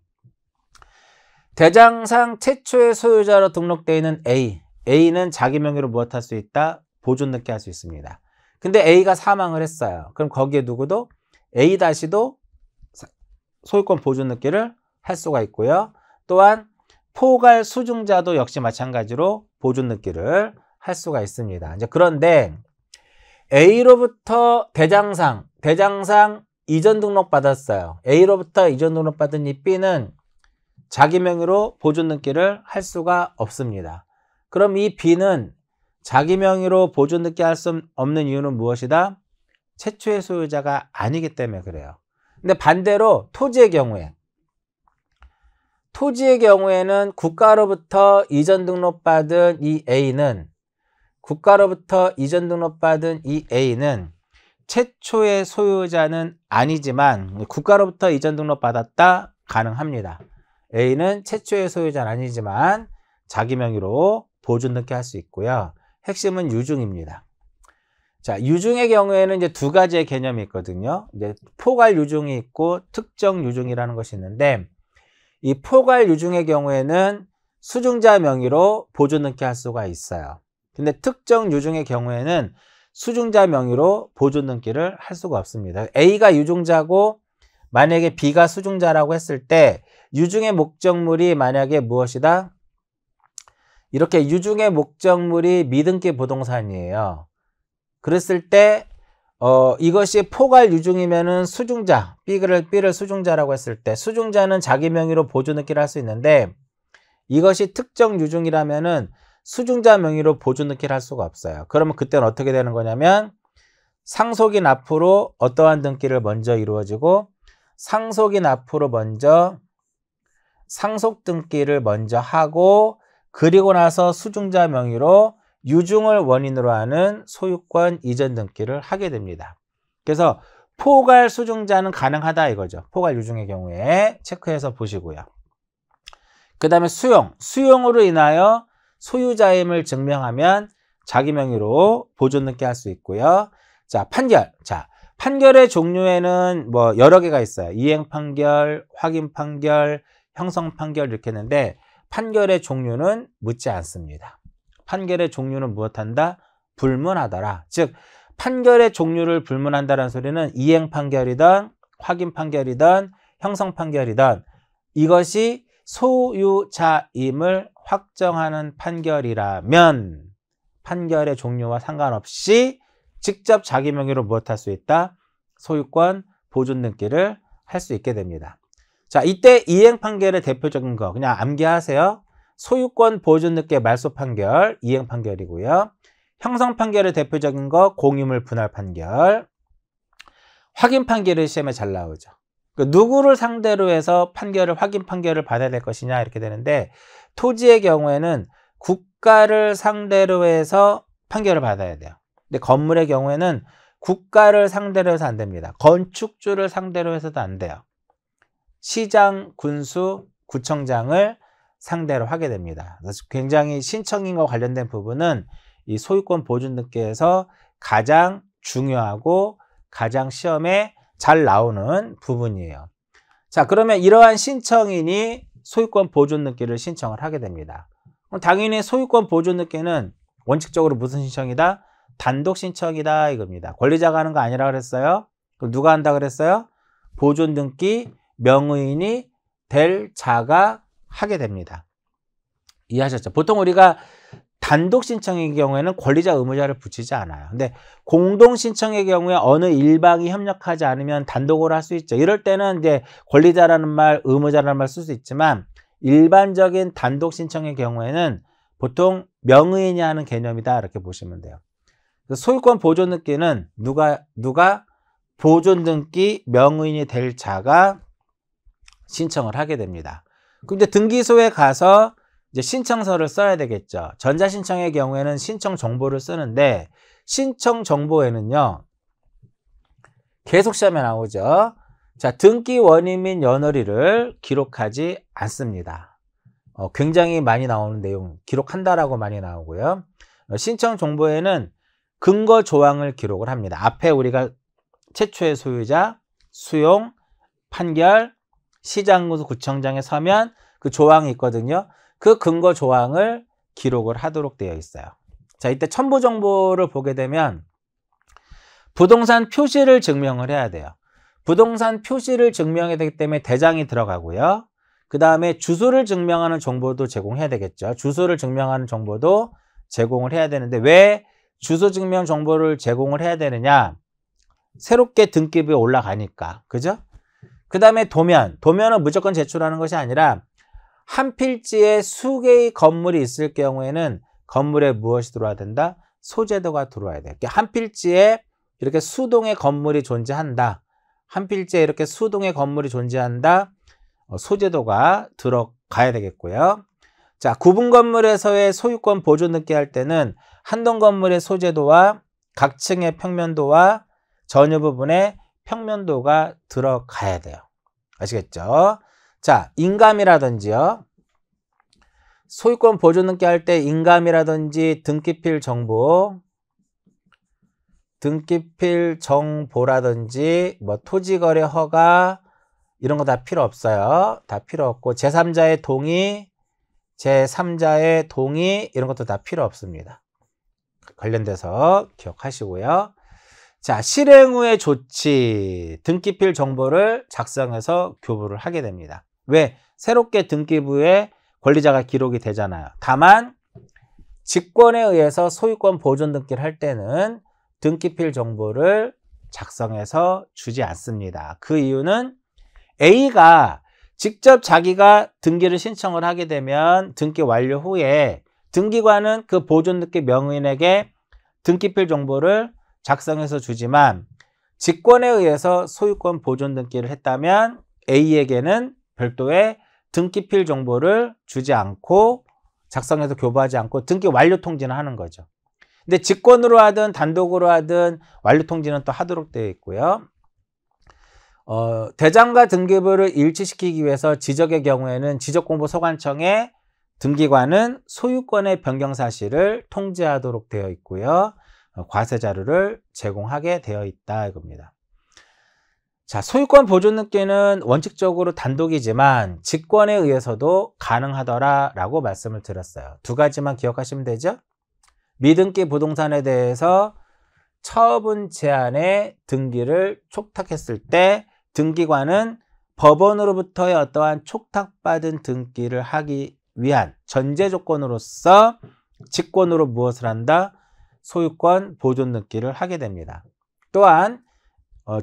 Speaker 1: 대장상 최초의 소유자로 등록되어 있는 A. A는 자기 명의로 무엇할 수 있다? 보존 등기 할 수 있습니다. 근데 A가 사망을 했어요. 그럼 거기에 누구도? A-도 소유권 보존 등기를 할 수가 있고요. 또한 포괄 수중자도 역시 마찬가지로 보존 등기를 할 수가 있습니다. 이제 그런데 A로부터 대장상 이전 등록 받았어요. A로부터 이전 등록 받은 이 B는 자기 명의로 보존 등기를 할 수가 없습니다. 그럼 이 B는 자기 명의로 보존 등기 할 수 없는 이유는 무엇이다? 최초의 소유자가 아니기 때문에 그래요. 근데 반대로 토지의 경우에는 국가로부터 이전 등록받은 이 A는 최초의 소유자는 아니지만 국가로부터 이전 등록받았다? 가능합니다. A는 최초의 소유자는 아니지만 자기 명의로 보존 등기 할 수 있고요. 핵심은 유증입니다. 자, 유증의 경우에는 이제 두 가지의 개념이 있거든요. 이제 포괄 유증이 있고 특정 유증이라는 것이 있는데, 이 포괄 유증의 경우에는 수중자 명의로 보존 등기 할 수가 있어요. 근데 특정 유증의 경우에는 수중자 명의로 보존 등기를 할 수가 없습니다. A가 유증자고 만약에 B가 수중자라고 했을 때 유증의 목적물이 만약에 무엇이다? 이렇게 유증의 목적물이 미등기 부동산이에요. 그랬을 때 이것이 포괄 유증이면은 수중자, B를 수중자라고 했을 때 수중자는 자기 명의로 보존 등기를 할 수 있는데, 이것이 특정 유증이라면은 수중자 명의로 보존 등기를 할 수가 없어요. 그러면 그때는 어떻게 되는 거냐면 상속인 앞으로 어떠한 등기를 먼저 이루어지고, 상속인 앞으로 먼저 상속 등기를 먼저 하고, 그리고 나서 수중자 명의로 유증을 원인으로 하는 소유권 이전 등기를 하게 됩니다. 그래서 포괄 수중자는 가능하다 이거죠. 포괄 유증의 경우에 체크해서 보시고요. 그 다음에 수용으로 인하여 소유자임을 증명하면 자기 명의로 보존 등기 할 수 있고요. 자, 판결의 종류에는 뭐 여러 개가 있어요. 이행 판결, 확인 판결, 형성 판결 이렇게 했는데, 판결의 종류는 묻지 않습니다. 판결의 종류는 무엇한다? 불문하더라. 즉 판결의 종류를 불문한다는 소리는 이행 판결이든 확인 판결이든 형성 판결이든 이것이 소유자임을 확정하는 판결이라면 판결의 종류와 상관없이 직접 자기 명의로 무엇할 수 있다? 소유권 보존 등기를 할 수 있게 됩니다. 자, 이때 이행 판결의 대표적인 거 그냥 암기하세요. 소유권 보존 등기의 말소 판결, 이행 판결이고요. 형성 판결의 대표적인 거 공유물 분할 판결. 확인 판결이 시험에 잘 나오죠. 누구를 상대로 해서 확인 판결을 받아야 될 것이냐 이렇게 되는데, 토지의 경우에는 국가를 상대로 해서 판결을 받아야 돼요. 근데 건물의 경우에는 국가를 상대로 해서 안 됩니다. 건축주를 상대로 해서도 안 돼요. 시장, 군수, 구청장을 상대로 하게 됩니다. 그래서 굉장히 신청인과 관련된 부분은 이 소유권 보존 등기에서 가장 중요하고 가장 시험에 잘 나오는 부분이에요. 자, 그러면 이러한 신청인이 소유권 보존 등기를 신청을 하게 됩니다. 그럼 당연히 소유권 보존 등기는 원칙적으로 무슨 신청이다? 단독 신청이다 이겁니다. 권리자가 하는 거 아니라 그랬어요. 그럼 누가 한다 그랬어요? 보존 등기 명의인이 될 자가 하게 됩니다. 이해하셨죠? 보통 우리가 단독 신청의 경우에는 권리자 의무자를 붙이지 않아요. 근데 공동 신청의 경우에 어느 일방이 협력하지 않으면 단독으로 할 수 있죠. 이럴 때는 이제 권리자라는 말, 의무자라는 말 쓸 수 있지만, 일반적인 단독 신청의 경우에는 보통 명의인이 하는 개념이다 이렇게 보시면 돼요. 소유권 보존 등기는 누가 보존등기 명의인이 될 자가 신청을 하게 됩니다. 근데 등기소에 가서 이제 신청서를 써야 되겠죠. 전자신청의 경우에는 신청 정보를 쓰는데 신청 정보에는요. 계속 시험에 나오죠. 자, 등기 원인 및 연월일을 기록하지 않습니다. 굉장히 많이 나오는 내용, 기록한다라고 많이 나오고요. 신청 정보에는 근거 조항을 기록을 합니다. 앞에 우리가 최초의 소유자, 수용, 판결, 시장구 구청장에 서면 그 조항이 있거든요. 그 근거 조항을 기록을 하도록 되어 있어요. 자, 이때 첨부 정보를 보게 되면 부동산 표시를 증명을 해야 돼요. 부동산 표시를 증명해야 되기 때문에 대장이 들어가고요. 그 다음에 주소를 증명하는 정보도 제공해야 되겠죠. 주소를 증명하는 정보도 제공을 해야 되는데 왜 주소 증명 정보를 제공을 해야 되느냐? 새롭게 등기부에 올라가니까. 그죠? 그 다음에 도면은 무조건 제출하는 것이 아니라 한 필지에 수개의 건물이 있을 경우에는 건물에 무엇이 들어와야 된다? 소재도가 들어와야 돼요. 한 필지에 이렇게 수동의 건물이 존재한다. 한 필지에 이렇게 수동의 건물이 존재한다. 소재도가 들어가야 되겠고요. 자, 구분 건물에서의 소유권 보존 등기 할 때는 한 동 건물의 소재도와 각 층의 평면도와 전유 부분의 평면도가 들어가야 돼요. 아시겠죠? 자, 인감이라든지요. 소유권 보존 등기 할 때 인감이라든지 등기필 정보라든지 뭐 토지거래 허가 이런 거 다 필요 없어요. 다 필요 없고 제3자의 동의 이런 것도 다 필요 없습니다. 관련돼서 기억하시고요. 자, 실행 후의 조치, 등기필 정보를 작성해서 교부를 하게 됩니다. 왜? 새롭게 등기부에 권리자가 기록이 되잖아요. 다만 직권에 의해서 소유권 보존 등기를 할 때는 등기필 정보를 작성해서 주지 않습니다. 그 이유는 A가 직접 자기가 등기를 신청을 하게 되면 등기 완료 후에 등기관은 그 보존 등기 명의인에게 등기필 정보를 작성해서 주지만 직권에 의해서 소유권 보존 등기를 했다면 A에게는 별도의 등기필 정보를 주지 않고 작성해서 교부하지 않고 등기 완료 통지는 하는 거죠. 근데 직권으로 하든 단독으로 하든 완료 통지는 또 하도록 되어 있고요. 대장과 등기부를 일치시키기 위해서 지적의 경우에는 지적공보소관청에 등기관은 소유권의 변경 사실을 통지하도록 되어 있고요. 과세 자료를 제공하게 되어 있다 이겁니다. 자, 소유권 보존 등기는 원칙적으로 단독이지만 직권에 의해서도 가능하더라라고 말씀을 드렸어요. 두 가지만 기억하시면 되죠. 미등기 부동산에 대해서 처분 제한의 등기를 촉탁했을 때 등기관은 법원으로부터의 어떠한 촉탁받은 등기를 하기 위한 전제 조건으로서 직권으로 무엇을 한다? 소유권 보존 등기를 하게 됩니다. 또한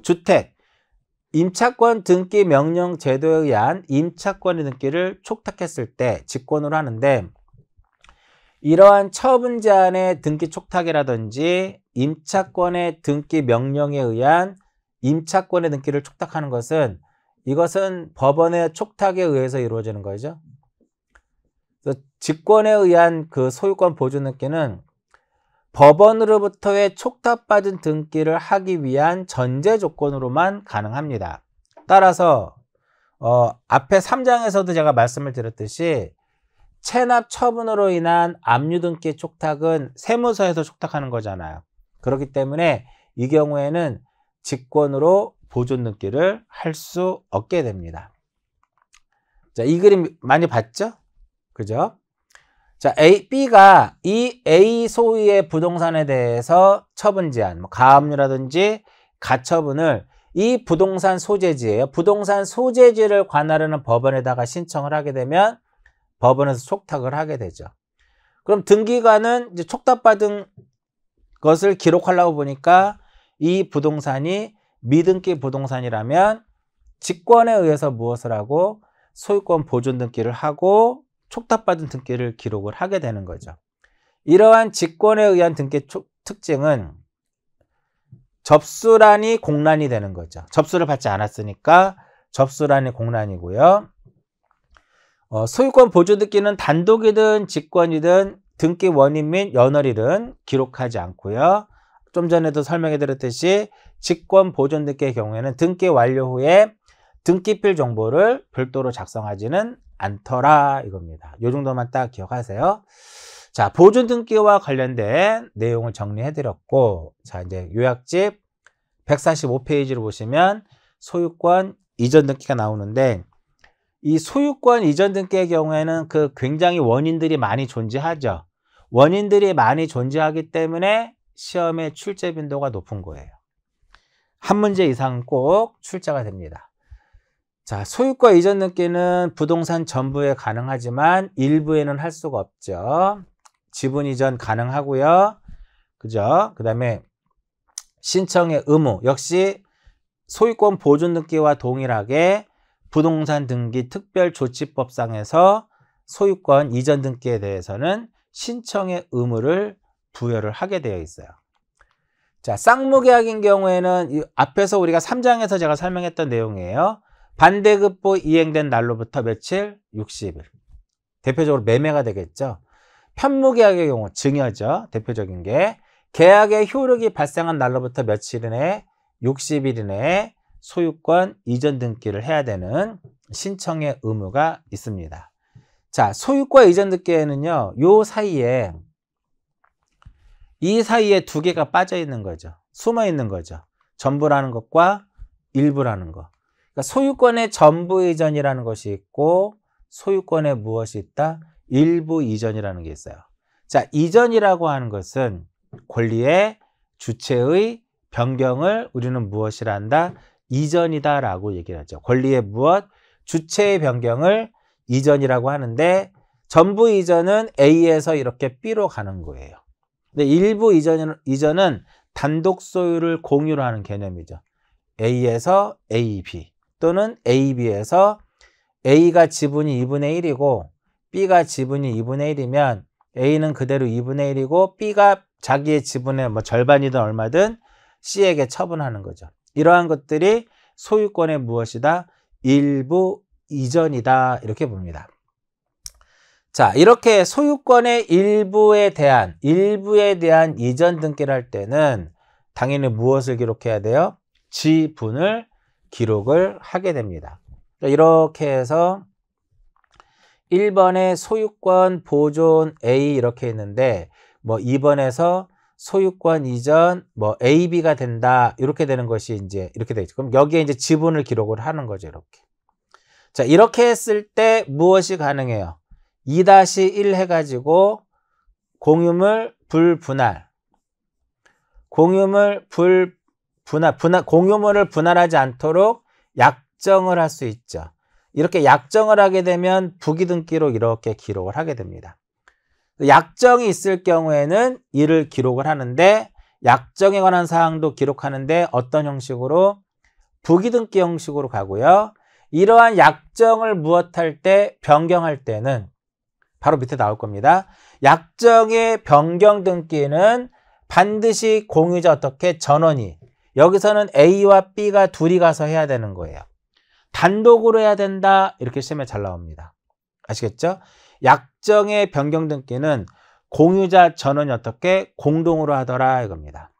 Speaker 1: 주택, 임차권 등기 명령 제도에 의한 임차권의 등기를 촉탁했을 때 직권으로 하는데 이러한 처분 제한의 등기 촉탁이라든지 임차권의 등기 명령에 의한 임차권의 등기를 촉탁하는 것은 이것은 법원의 촉탁에 의해서 이루어지는 거죠. 그래서 직권에 의한 그 소유권 보존 등기는 법원으로부터의 촉탁받은 등기를 하기 위한 전제 조건으로만 가능합니다. 따라서 앞에 3장에서도 제가 말씀을 드렸듯이 체납 처분으로 인한 압류등기 촉탁은 세무서에서 촉탁하는 거잖아요. 그렇기 때문에 이 경우에는 직권으로 보존 등기를 할 수 없게 됩니다. 자, 이 그림 많이 봤죠? 그죠? 자, B가 이 A 소유의 부동산에 대해서 처분 제한, 뭐 가압류라든지 가처분을 이 부동산 소재지예요. 부동산 소재지를 관할하는 법원에다가 신청을 하게 되면 법원에서 촉탁을 하게 되죠. 그럼 등기관은 이제 촉탁받은 것을 기록하려고 보니까 이 부동산이 미등기 부동산이라면 직권에 의해서 무엇을 하고 소유권 보존 등기를 하고 촉탁받은 등기를 기록을 하게 되는 거죠. 이러한 직권에 의한 등기 특징은 접수란이 공란이 되는 거죠. 접수를 받지 않았으니까 접수란이 공란이고요. 소유권 보존 등기는 단독이든 직권이든 등기 원인 및 연월일은 기록하지 않고요. 좀 전에도 설명해 드렸듯이 직권 보존 등기의 경우에는 등기 완료 후에 등기필 정보를 별도로 작성하지는 않더라 이겁니다. 이 정도만 딱 기억하세요. 자, 보존 등기와 관련된 내용을 정리해 드렸고, 자, 이제 요약집 145페이지를 보시면 소유권 이전 등기가 나오는데, 이 소유권 이전 등기의 경우에는 굉장히 원인들이 많이 존재하죠. 원인들이 많이 존재하기 때문에 시험의 출제 빈도가 높은 거예요. 한 문제 이상은 꼭 출제가 됩니다. 자, 소유권 이전 등기는 부동산 전부에 가능하지만 일부에는 할 수가 없죠. 지분 이전 가능하고요. 그죠? 그 다음에 신청의 의무 역시 소유권 보존 등기와 동일하게 부동산 등기 특별조치법상에서 소유권 이전 등기에 대해서는 신청의 의무를 부여를 하게 되어 있어요. 자, 쌍무계약인 경우에는 이 앞에서 우리가 3장에서 제가 설명했던 내용이에요. 반대급부 이행된 날로부터 며칠? 60일. 대표적으로 매매가 되겠죠. 편무계약의 경우 증여죠. 대표적인 게 계약의 효력이 발생한 날로부터 며칠 이내에 60일 이내에 소유권 이전 등기를 해야 되는 신청의 의무가 있습니다. 자, 소유권 이전 등기에는요, 이 사이에 두 개가 빠져 있는 거죠. 숨어 있는 거죠. 전부라는 것과 일부라는 거. 그러니까 소유권의 전부 이전이라는 것이 있고 소유권에 무엇이 있다? 일부 이전이라는 게 있어요. 자, 이전이라고 하는 것은 권리의 주체의 변경을 우리는 무엇이라 한다? 이전이다 라고 얘기를 하죠. 권리의 무엇? 주체의 변경을 이전이라고 하는데 전부 이전은 A에서 이렇게 B로 가는 거예요. 근데 일부 이전은 단독 소유를 공유로 하는 개념이죠. A에서 A, B 또는 A, B에서 A가 지분이 2분의 1이고 B가 지분이 2분의 1이면 A는 그대로 2분의 1이고 B가 자기의 지분의 절반이든 얼마든 C에게 처분하는 거죠. 이러한 것들이 소유권의 무엇이다? 일부 이전이다 이렇게 봅니다. 자, 이렇게 소유권의 일부에 대한 이전 등기를 할 때는 당연히 무엇을 기록해야 돼요? 지분을 기록을 하게 됩니다. 이렇게 해서 1번에 소유권 보존 A 이렇게 있는데 2번에서 소유권 이전 A, B가 된다 이렇게 되는 것이 이제 이렇게 되죠. 그럼 여기에 이제 지분을 기록을 하는 거죠. 이렇게. 자, 이렇게 했을 때 무엇이 가능해요? 2-1 해가지고 공유물 공유물을 분할하지 않도록 약정을 할 수 있죠. 이렇게 약정을 하게 되면 부기등기로 이렇게 기록을 하게 됩니다. 약정이 있을 경우에는 이를 기록을 하는데 약정에 관한 사항도 기록하는데 어떤 형식으로? 부기등기 형식으로 가고요. 이러한 약정을 무엇할 때 변경할 때는 바로 밑에 나올 겁니다. 약정의 변경 등기는 반드시 공유자 어떻게? 전원이. 여기서는 A와 B가 둘이 가서 해야 되는 거예요. 단독으로 해야 된다. 이렇게 시험에 잘 나옵니다. 아시겠죠? 약정의 변경 등기는 공유자 전원이 어떻게? 공동으로 하더라 이겁니다.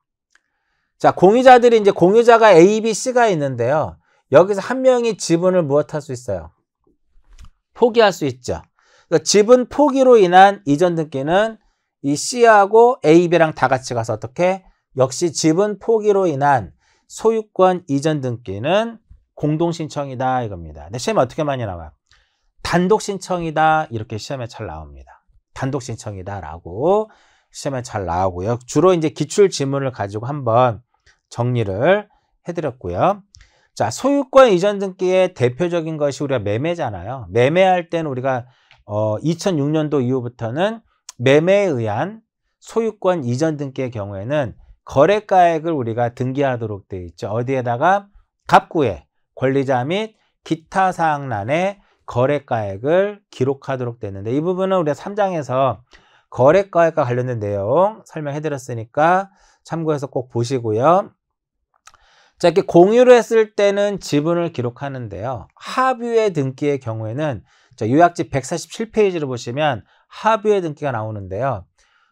Speaker 1: 자, 공유자들이 이제 공유자가 A, B, C가 있는데요. 여기서 한 명이 지분을 무엇할 수 있어요? 포기할 수 있죠. 그러니까 지분 포기로 인한 이전 등기는 이 C하고 A, B랑 다 같이 가서 어떻게? 역시 지분 포기로 인한 소유권 이전 등기는 공동 신청이다 이겁니다. 근데 시험에 어떻게 많이 나와요? 단독 신청이다 이렇게 시험에 잘 나옵니다. 단독 신청이다라고 시험에 잘 나오고요. 주로 이제 기출 지문을 가지고 한번 정리를 해드렸고요. 자, 소유권 이전 등기의 대표적인 것이 우리가 매매잖아요. 매매할 때는 우리가 2006년도 이후부터는 매매에 의한 소유권 이전 등기의 경우에는 거래가액을 우리가 등기하도록 되어 있죠. 어디에다가? 갑구에 권리자 및 기타 사항란에 거래가액을 기록하도록 되는데 이 부분은 우리가 3장에서 거래가액과 관련된 내용 설명해 드렸으니까 참고해서 꼭 보시고요. 자, 이렇게 공유를 했을 때는 지분을 기록하는데요. 합유의 등기의 경우에는 자, 요약지 147페이지를 보시면 합유의 등기가 나오는데요.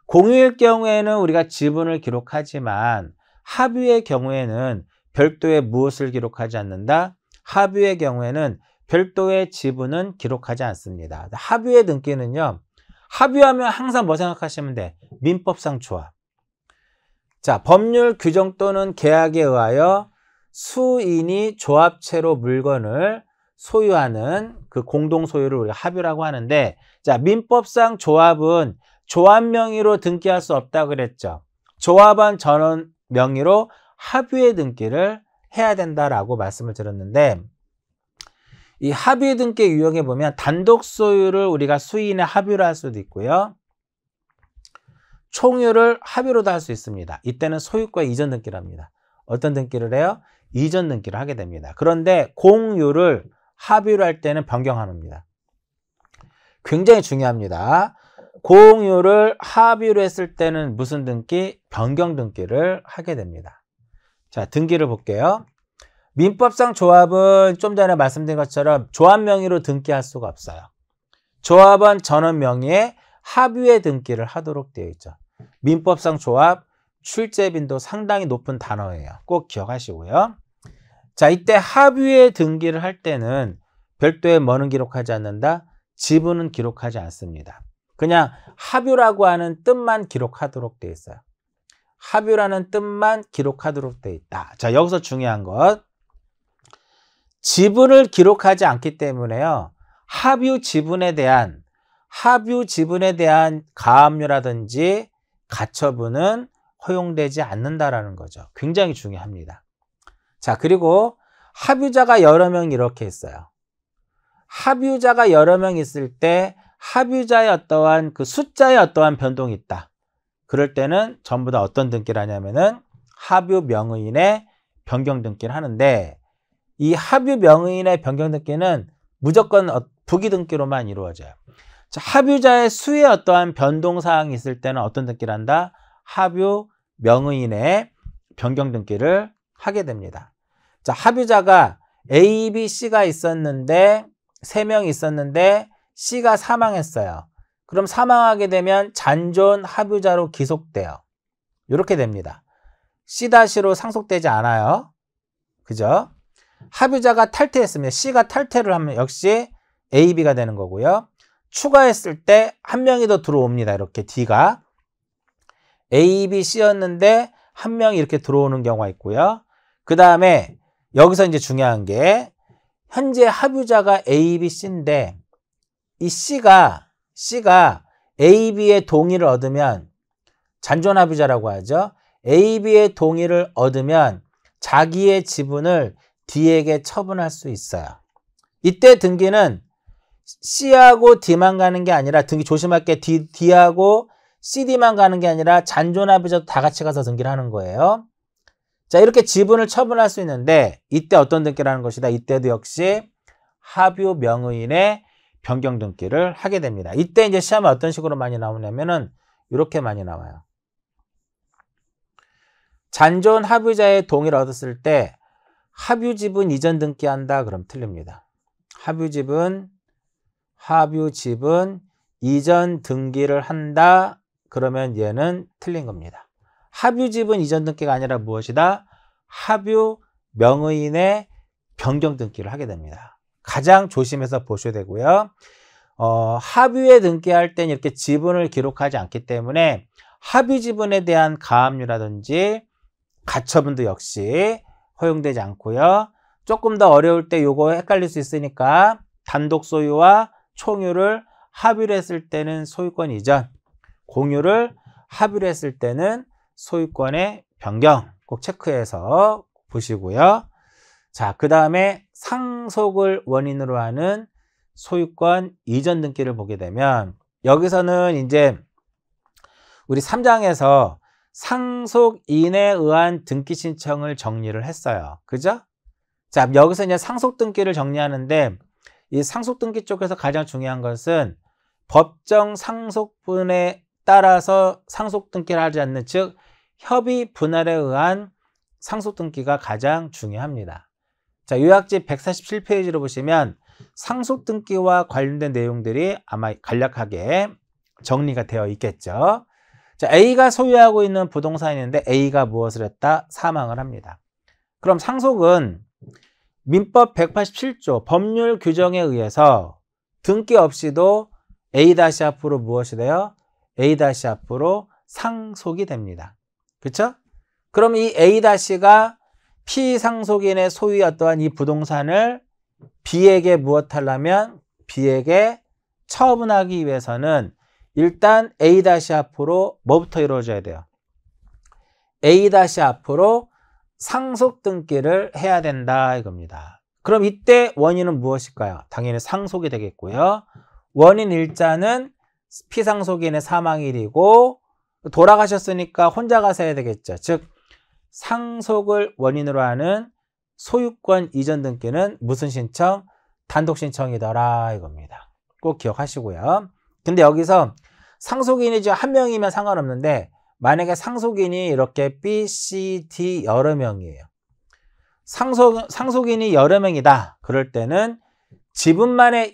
Speaker 1: 공유일 경우에는 우리가 지분을 기록하지만 합유의 경우에는 별도의 무엇을 기록하지 않는다? 합유의 경우에는 별도의 지분은 기록하지 않습니다. 합유의 등기는요. 합유하면 항상 뭐 생각하시면 돼? 민법상 조합. 자, 법률 규정 또는 계약에 의하여 수인이 조합체로 물건을 소유하는 그 공동 소유를 우리가 합유라고 하는데, 자, 민법상 조합은 조합 명의로 등기할 수 없다고 그랬죠. 조합원 전원 명의로 합유의 등기를 해야 된다라고 말씀을 드렸는데, 이 합의 등기 유형에 보면 단독 소유를 우리가 수인의 합유로 할 수도 있고요. 총유를 합유로도 할 수 있습니다. 이때는 소유권 이전 등기를 합니다. 어떤 등기를 해요? 이전 등기를 하게 됩니다. 그런데 공유를 합유로 할 때는 변경합니다. 굉장히 중요합니다. 공유를 합유로 했을 때는 무슨 등기? 변경 등기를 하게 됩니다. 자, 등기를 볼게요. 민법상 조합은 좀 전에 말씀드린 것처럼 조합 명의로 등기할 수가 없어요. 조합원 전원 명의의 합유의 등기를 하도록 되어 있죠. 민법상 조합, 출제빈도 상당히 높은 단어예요. 꼭 기억하시고요. 자, 이때 합유의 등기를 할 때는 별도의 뭐는 기록하지 않는다? 지분은 기록하지 않습니다. 그냥 합유라고 하는 뜻만 기록하도록 되어 있어요. 합유라는 뜻만 기록하도록 되어 있다. 자, 여기서 중요한 것. 지분을 기록하지 않기 때문에요. 합유 지분에 대한 가압류라든지 가처분은 허용되지 않는다라는 거죠. 굉장히 중요합니다. 자, 그리고 합유자가 여러 명 이렇게 있어요. 합유자가 여러 명 있을 때 합유자의 어떠한 그 숫자의 어떠한 변동이 있다. 그럴 때는 전부 다 어떤 등기를 하냐면은 합유 명의인의 변경 등기를 하는데, 이 합유 명의인의 변경 등기는 무조건 부기 등기로만 이루어져요. 자, 합유자의 수의 어떠한 변동 사항이 있을 때는 어떤 등기를 한다? 합유 명의인의 변경 등기를 하게 됩니다. 자, 합유자가 A, B, C가 있었는데 3명이 있었는데 C가 사망했어요. 그럼 사망하게 되면 잔존 합유자로 기속돼요. 이렇게 됩니다. C-로 상속되지 않아요. 그죠? 합유자가 탈퇴했습니다. C가 탈퇴를 하면 역시 A, B가 되는 거고요. 추가했을 때 한 명이 더 들어옵니다. 이렇게 D가 A, B, C였는데 한 명이 이렇게 들어오는 경우가 있고요. 그 다음에 여기서 이제 중요한 게 현재 합유자가 A, B, C인데 이 C가 A, B의 동의를 얻으면 잔존 합유자라고 하죠. A, B의 동의를 얻으면 자기의 지분을 D에게 처분할 수 있어요. 이때 등기는 C하고 D만 가는 게 아니라, 등기 조심할 게 D하고 CD만 가는 게 아니라 잔존 합유자도 다 같이 가서 등기를 하는 거예요. 자, 이렇게 지분을 처분할 수 있는데 이때 어떤 등기를 하는 것이다? 이때도 역시 합유 명의인의 변경 등기를 하게 됩니다. 이때 이제 시험에 어떤 식으로 많이 나오냐면은 이렇게 많이 나와요. 잔존 합유자의 동의를 얻었을 때 합유 지분 이전 등기한다. 그럼 틀립니다. 합유 지분 이전 등기를 한다. 그러면 얘는 틀린 겁니다. 합유 지분 이전 등기가 아니라 무엇이다? 합유 명의인의 변경 등기를 하게 됩니다. 가장 조심해서 보셔야 되고요. 합유에 등기할 때는 이렇게 지분을 기록하지 않기 때문에 합유 지분에 대한 가압류라든지 가처분도 역시 허용되지 않고요. 조금 더 어려울 때 요거 헷갈릴 수 있으니까 단독 소유와 총유를 합유를 했을 때는 소유권 이전, 공유를 합유를 했을 때는 소유권의 변경 꼭 체크해서 보시고요. 자, 그 다음에 상속을 원인으로 하는 소유권 이전 등기를 보게 되면 여기서는 이제 우리 3장에서 상속인에 의한 등기 신청을 정리를 했어요. 그죠? 자, 여기서 이제 상속 등기를 정리하는데 이 상속 등기 쪽에서 가장 중요한 것은 법정 상속분에 따라서 상속 등기를 하지 않는, 즉 협의 분할에 의한 상속 등기가 가장 중요합니다. 자, 요약집 147페이지로 보시면 상속 등기와 관련된 내용들이 아마 간략하게 정리가 되어 있겠죠. 자, A가 소유하고 있는 부동산인데 A가 무엇을 했다? 사망을 합니다. 그럼 상속은 민법 187조 법률 규정에 의해서 등기 없이도 A-앞으로 무엇이 돼요? A-앞으로 상속이 됩니다. 그렇죠? 그럼 이 A-가 피상속인의 소유였던 이 부동산을 B에게 무엇하려면 B에게 처분하기 위해서는 일단 A-앞으로 뭐부터 이루어져야 돼요? A-앞으로 상속 등기를 해야 된다 이겁니다. 그럼 이때 원인은 무엇일까요? 당연히 상속이 되겠고요. 원인 일자는 피상속인의 사망일이고 돌아가셨으니까 혼자 가셔야 되겠죠. 즉 상속을 원인으로 하는 소유권 이전 등기는 무슨 신청? 단독 신청이더라 이겁니다. 꼭 기억하시고요. 근데 여기서 상속인이 한 명이면 상관없는데 만약에 상속인이 이렇게 B, C, D 여러 명이에요. 상속인이 여러 명이다. 그럴 때는 지분만의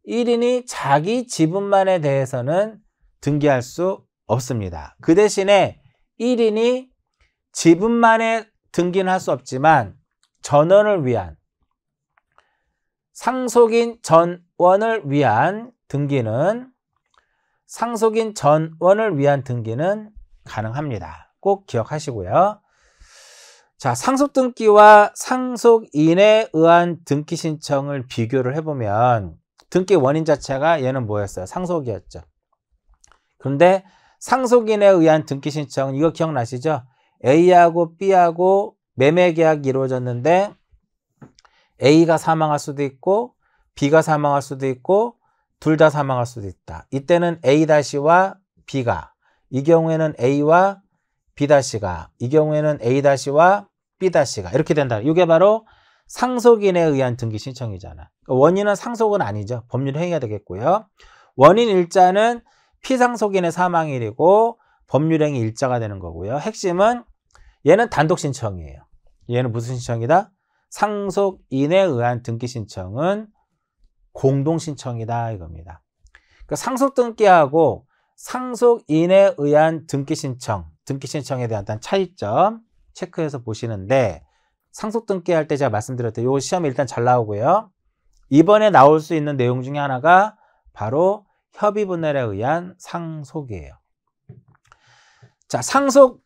Speaker 1: 1인이 자기 지분만에 대해서는 등기할 수 없습니다. 그 대신에 1인이 지분만에 등기는 할 수 없지만 전원을 위한 상속인 전원을 위한 등기는 가능합니다. 꼭 기억하시고요. 자, 상속등기와 상속인에 의한 등기 신청을 비교를 해보면 등기 원인 자체가 얘는 뭐였어요? 상속이었죠. 그런데 상속인에 의한 등기 신청 이거 기억나시죠? A하고 B하고 매매 계약이 이루어졌는데 A가 사망할 수도 있고 B가 사망할 수도 있고 둘 다 사망할 수도 있다. 이때는 A-와 B가, 이 경우에는 A와 B-가, 이 경우에는 A-와 B-가 이렇게 된다. 이게 바로 상속인에 의한 등기 신청이잖아. 원인은 상속은 아니죠. 법률 행위가 되겠고요. 원인 일자는 피상속인의 사망일이고 법률 행위 일자가 되는 거고요. 핵심은 얘는 단독 신청이에요. 얘는 무슨 신청이다? 상속인에 의한 등기 신청은 공동 신청이다 이겁니다. 그러니까 상속 등기하고 상속인에 의한 등기 신청에 대한 차이점 체크해서 보시는데 상속 등기할 때 제가 말씀드렸던 요 시험에 일단 잘 나오고요. 이번에 나올 수 있는 내용 중에 하나가 바로 협의 분할에 의한 상속이에요. 자,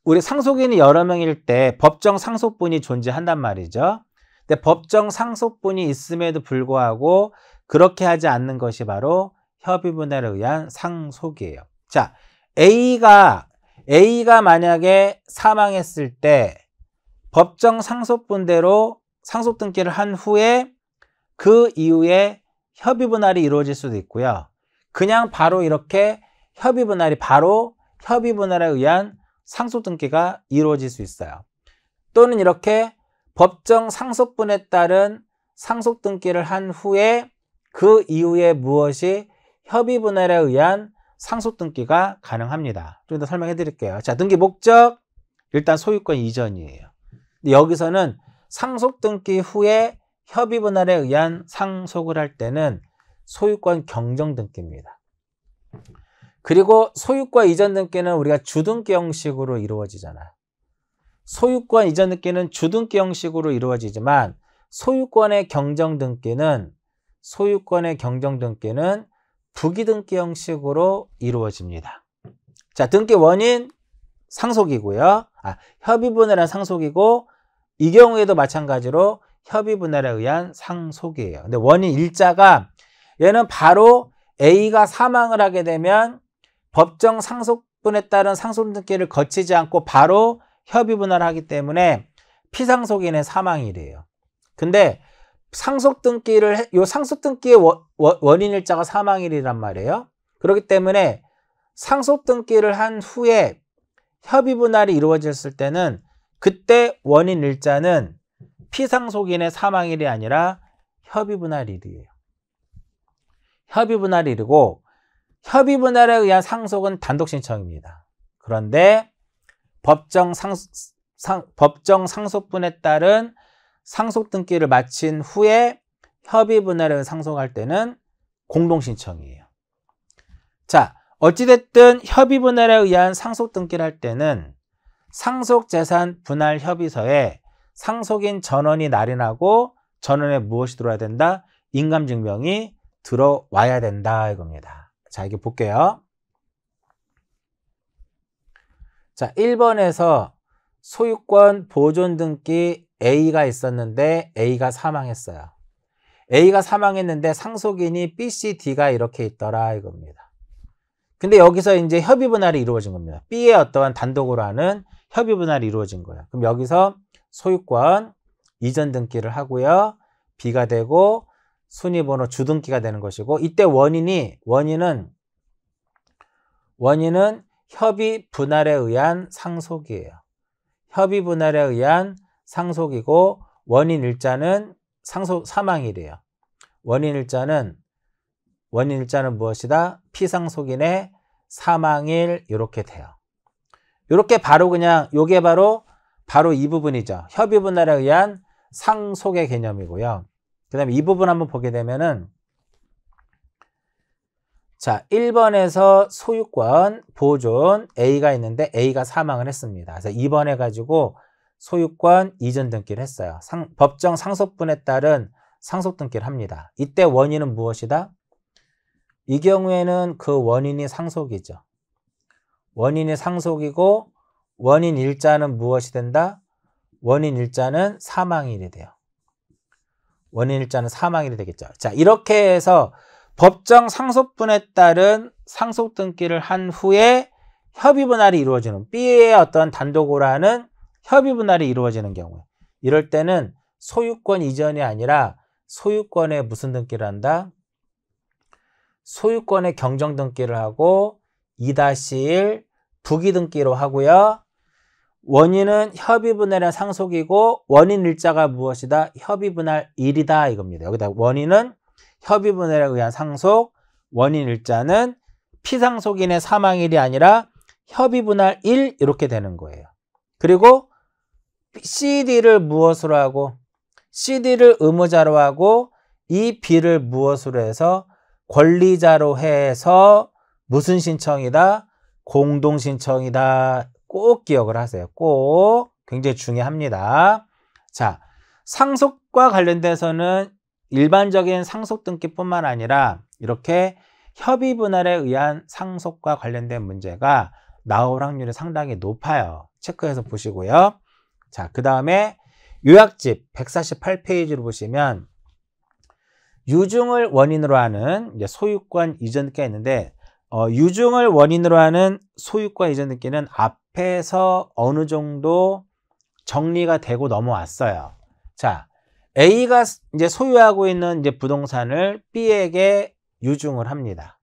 Speaker 1: 우리 상속인이 여러 명일 때 법정 상속분이 존재한단 말이죠. 근데 법정 상속분이 있음에도 불구하고 그렇게 하지 않는 것이 바로 협의 분할에 의한 상속이에요. 자, A가 만약에 사망했을 때 법정 상속분대로 상속 등기를 한 후에 그 이후에 협의 분할이 이루어질 수도 있고요. 그냥 바로 이렇게 협의 분할에 의한 상속 등기가 이루어질 수 있어요. 또는 이렇게 법정 상속분에 따른 상속 등기를 한 후에 그 이후에 무엇이 협의 분할에 의한 상속 등기가 가능합니다. 좀 더 설명해 드릴게요. 자, 등기 목적 일단 소유권 이전이에요. 근데 여기서는 상속 등기 후에 협의 분할에 의한 상속을 할 때는 소유권 경정 등기입니다. 그리고 소유권 이전 등기는 우리가 주등기 형식으로 이루어지잖아요. 소유권 이전 등기는 주등기 형식으로 이루어지지만 소유권의 경정 등기는 부기등기 형식으로 이루어집니다. 자, 등기 원인 상속이고요. 협의 분할한 상속이고 이 경우에도 마찬가지로 협의 분할에 의한 상속이에요. 근데 원인 일자가 얘는 바로 A가 사망을 하게 되면 법정 상속분에 따른 상속 등기를 거치지 않고 바로 협의 분할을 하기 때문에 피상속인의 사망일이에요. 근데 상속 등기의 원인 일자가 사망일이란 말이에요. 그렇기 때문에 상속 등기를 한 후에 협의 분할이 이루어졌을 때는 그때 원인 일자는 피상속인의 사망일이 아니라 협의 분할일이에요. 협의 분할일이고 협의 분할에 의한 상속은 단독 신청입니다. 그런데 법정 법정 상속분에 따른 상속 등기를 마친 후에 협의 분할을 상속할 때는 공동 신청이에요. 자, 어찌됐든 협의 분할에 의한 상속 등기를 할 때는 상속재산 분할 협의서에 상속인 전원이 날인하고 전원에 무엇이 들어와야 된다? 인감증명이 들어와야 된다 이겁니다. 자, 이게 볼게요. 자, 1번에서 소유권 보존 등기 A가 있었는데 A가 사망했어요. A가 사망했는데 상속인이 B, C, D가 이렇게 있더라 이겁니다. 근데 여기서 이제 협의 분할이 이루어진 겁니다. B의 어떠한 단독으로 하는 협의 분할이 이루어진 거예요. 그럼 여기서 소유권 이전 등기를 하고요. B가 되고 순위번호 주등기가 되는 것이고, 이때 원인은 협의 분할에 의한 상속이에요. 협의 분할에 의한 상속이고, 원인 일자는 사망일이에요. 원인 일자는 무엇이다? 피상속인의 사망일 이렇게 돼요. 이렇게 바로 그냥 요게 바로 이 부분이죠. 협의 분할에 의한 상속의 개념이고요. 그 다음에 이 부분 한번 보게 되면은, 자, 1번에서 소유권 보존 A가 있는데 A가 사망을 했습니다. 그래서 2번 해가지고 소유권 이전 등기를 했어요. 법정 상속분에 따른 상속 등기를 합니다. 이때 원인은 무엇이다? 이 경우에는 그 원인이 상속이죠. 원인이 상속이고, 원인 일자는 무엇이 된다? 원인 일자는 사망일이 돼요. 원인 일자는 사망일이 되겠죠. 자, 이렇게 해서 법정 상속분에 따른 상속 등기를 한 후에 협의 분할이 이루어지는, B의 어떤 단독으로 하는 협의 분할이 이루어지는 경우에, 이럴 때는 소유권 이전이 아니라 소유권의 무슨 등기를 한다? 소유권의 경정 등기를 하고 2-1 부기 등기로 하고요. 원인은 협의 분할의 상속이고, 원인 일자가 무엇이다? 협의 분할 1이다 이겁니다. 여기다 원인은 협의 분할에 의한 상속, 원인 일자는 피상속인의 사망일이 아니라 협의 분할 1 이렇게 되는 거예요. 그리고 CD를 무엇으로 하고, CD를 의무자로 하고, 이 B를 무엇으로 해서 권리자로 해서 무슨 신청이다? 공동 신청이다. 꼭 기억을 하세요. 꼭. 굉장히 중요합니다. 자, 상속과 관련돼서는 일반적인 상속 등기뿐만 아니라 이렇게 협의 분할에 의한 상속과 관련된 문제가 나올 확률이 상당히 높아요. 체크해서 보시고요. 자, 그 다음에 요약집 148페이지로 보시면 유증을 원인으로 하는 이제 소유권 이전 등기가 있는데, 유증을 원인으로 하는 소유권 이전 등기는 앞에서 어느 정도 정리가 되고 넘어왔어요. 자, A가 이제 소유하고 있는 이제 부동산을 B에게 유증을 합니다.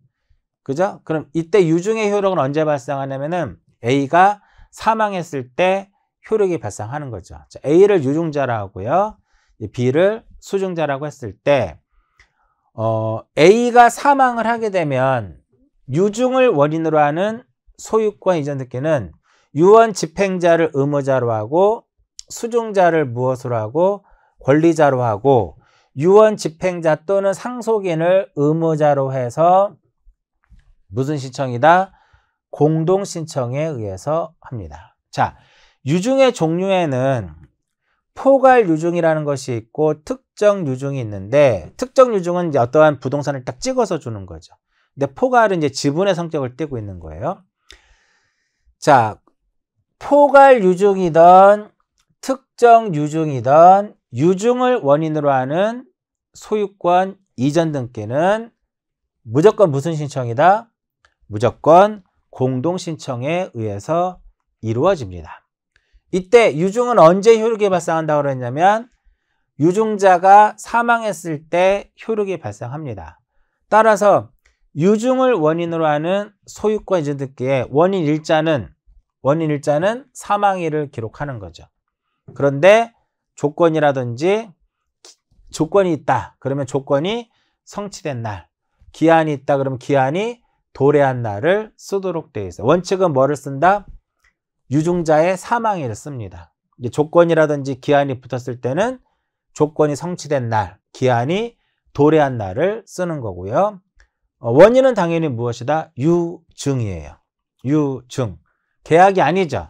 Speaker 1: 그죠? 그럼 이때 유증의 효력은 언제 발생하냐면은 A가 사망했을 때 효력이 발생하는 거죠. 자, A를 유증자라고 하고요. B를 수증자라고 했을 때, A가 사망을 하게 되면 유증을 원인으로 하는 소유권 이전 등기는 유언 집행자를 의무자로 하고, 수증자를 무엇으로 하고? 권리자로 하고, 유언 집행자 또는 상속인을 의무자로 해서 무슨 신청이다? 공동 신청에 의해서 합니다. 자, 유증의 종류에는 포괄 유증이라는 것이 있고 특정 유증이 있는데, 특정 유증은 이제 어떠한 부동산을 딱 찍어서 주는 거죠. 근데 포괄은 이제 지분의 성격을 띠고 있는 거예요. 자, 포괄 유증이든 특정 유증이든 유증을 원인으로 하는 소유권 이전 등기는 무조건 무슨 신청이다? 무조건 공동 신청에 의해서 이루어집니다. 이때 유증은 언제 효력이 발생한다고 그랬냐면 유증자가 사망했을 때 효력이 발생합니다. 따라서 유증을 원인으로 하는 소유권 이전 등기의 원인 일자는 사망일을 기록하는 거죠. 그런데 조건이라든지 조건이 있다 그러면 조건이 성취된 날, 기한이 있다 그러면 기한이 도래한 날을 쓰도록 되어 있어요. 원칙은 뭐를 쓴다? 유증자의 사망일을 씁니다. 이제 조건이라든지 기한이 붙었을 때는 조건이 성취된 날, 기한이 도래한 날을 쓰는 거고요. 원인은 당연히 무엇이다? 유증이에요. 유증. 계약이 아니죠.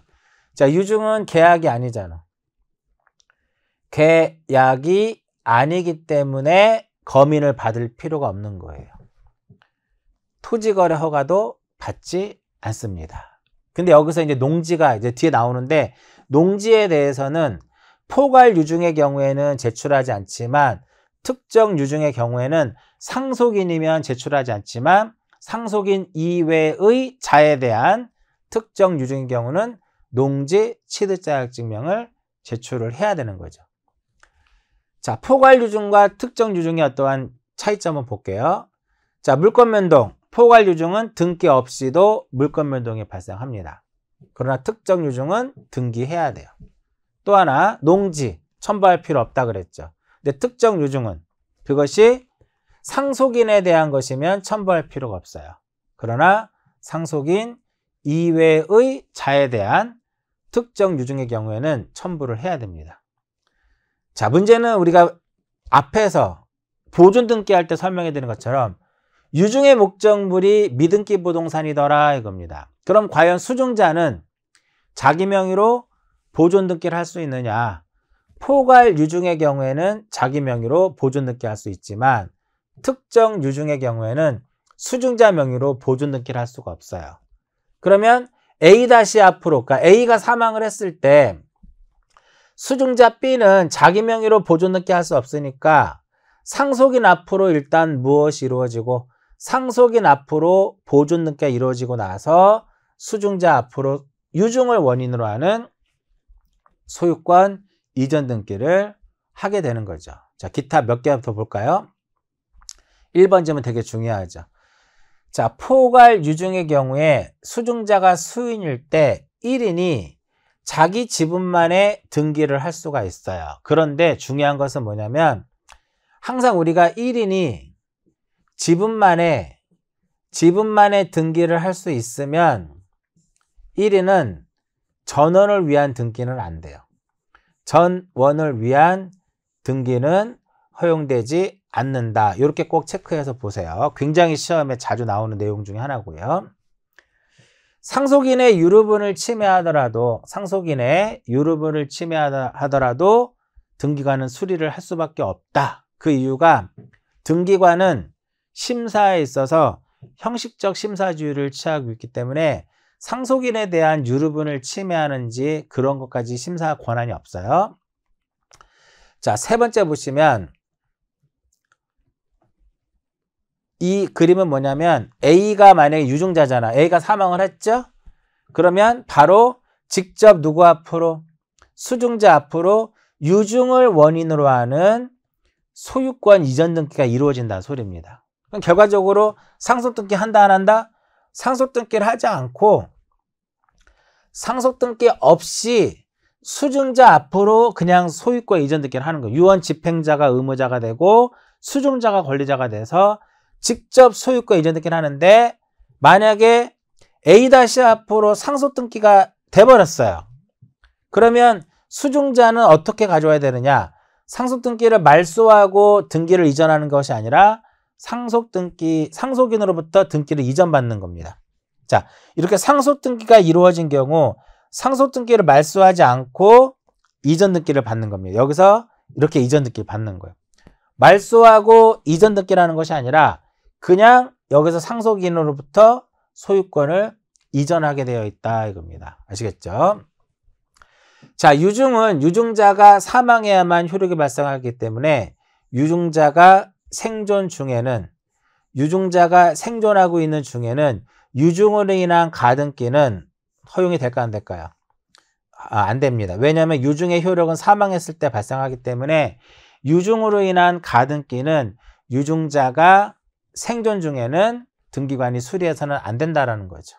Speaker 1: 자, 유증은 계약이 아니잖아. 계약이 아니기 때문에 검인을 받을 필요가 없는 거예요. 토지거래 허가도 받지 않습니다. 근데 여기서 이제 농지가 이제 뒤에 나오는데, 농지에 대해서는 포괄 유증의 경우에는 제출하지 않지만, 특정 유증의 경우에는 상속인이면 제출하지 않지만, 상속인 이외의 자에 대한 특정 유증의 경우는 농지 취득자격증명을 제출을 해야 되는 거죠. 자, 포괄 유증과 특정 유증의 어떠한 차이점을 볼게요. 자, 물권 변동. 포괄 유증은 등기 없이도 물권 변동이 발생합니다. 그러나 특정 유증은 등기해야 돼요. 또 하나, 농지 첨부할 필요 없다 그랬죠. 근데 특정 유증은 그것이 상속인에 대한 것이면 첨부할 필요가 없어요. 그러나 상속인 이외의 자에 대한 특정 유증의 경우에는 첨부를 해야 됩니다. 자, 문제는 우리가 앞에서 보존 등기할 때 설명해 드린 것처럼 유증의 목적물이 미등기 부동산이더라 이겁니다. 그럼 과연 수증자는 자기 명의로 보존 등기를 할 수 있느냐? 포괄 유증의 경우에는 자기 명의로 보존 등기할 수 있지만 특정 유증의 경우에는 수증자 명의로 보존 등기를 할 수가 없어요. 그러면 A-앞으로, 그러니까 A가 사망을 했을 때 수증자 B는 자기 명의로 보존 등기 할 수 없으니까 상속인 앞으로 일단 무엇이 이루어지고, 상속인 앞으로 보존 등기가 이루어지고 나서 수증자 앞으로 유증을 원인으로 하는 소유권 이전 등기를 하게 되는 거죠. 자, 기타 몇 개부터 볼까요? 1번 질문 되게 중요하죠. 자, 포괄 유증의 경우에 수증자가 수인일 때 1인이 자기 지분만의 등기를 할 수가 있어요. 그런데 중요한 것은 뭐냐면 항상 우리가 1인이 지분만의 등기를 할 수 있으면 1인은 전원을 위한 등기는 안 돼요. 전원을 위한 등기는 허용되지 않는다. 이렇게 꼭 체크해서 보세요. 굉장히 시험에 자주 나오는 내용 중에 하나고요. 상속인의 유류분을 침해하더라도 등기관은 수리를 할 수밖에 없다. 그 이유가 등기관은 심사에 있어서 형식적 심사주의를 취하고 있기 때문에 상속인에 대한 유류분을 침해하는지 그런 것까지 심사 권한이 없어요. 자, 세 번째 보시면 이 그림은 뭐냐면 A가 만약에 유증자잖아. A가 사망을 했죠? 그러면 바로 직접 누구 앞으로? 수증자 앞으로 유증을 원인으로 하는 소유권 이전 등기가 이루어진다는 소리입니다. 그럼 결과적으로 상속 등기 한다 안 한다? 상속 등기를 하지 않고 상속 등기 없이 수증자 앞으로 그냥 소유권 이전 등기를 하는 거예요. 유언 집행자가 의무자가 되고 수증자가 권리자가 돼서 직접 소유권 이전 등기를 하는데, 만약에 A- 앞으로 상속 등기가 돼버렸어요. 그러면 수증자는 어떻게 가져와야 되느냐? 상속 등기를 말소하고 등기를 이전하는 것이 아니라 상속인으로부터 등기를 이전받는 겁니다. 자, 이렇게 상속 등기가 이루어진 경우 상속 등기를 말소하지 않고 이전 등기를 받는 겁니다. 여기서 이렇게 이전 등기를 받는 거예요. 말소하고 이전 등기라는 것이 아니라 그냥 여기서 상속인으로부터 소유권을 이전하게 되어 있다 이겁니다. 아시겠죠? 자, 유증은 유증자가 사망해야만 효력이 발생하기 때문에 유증자가 생존하고 있는 중에는 유증으로 인한 가등기는 허용이 될까 안 될까요? 안 됩니다. 왜냐하면 유증의 효력은 사망했을 때 발생하기 때문에 유증으로 인한 가등기는 유증자가 생존 중에는 등기관이 수리해서는 안 된다라는 거죠.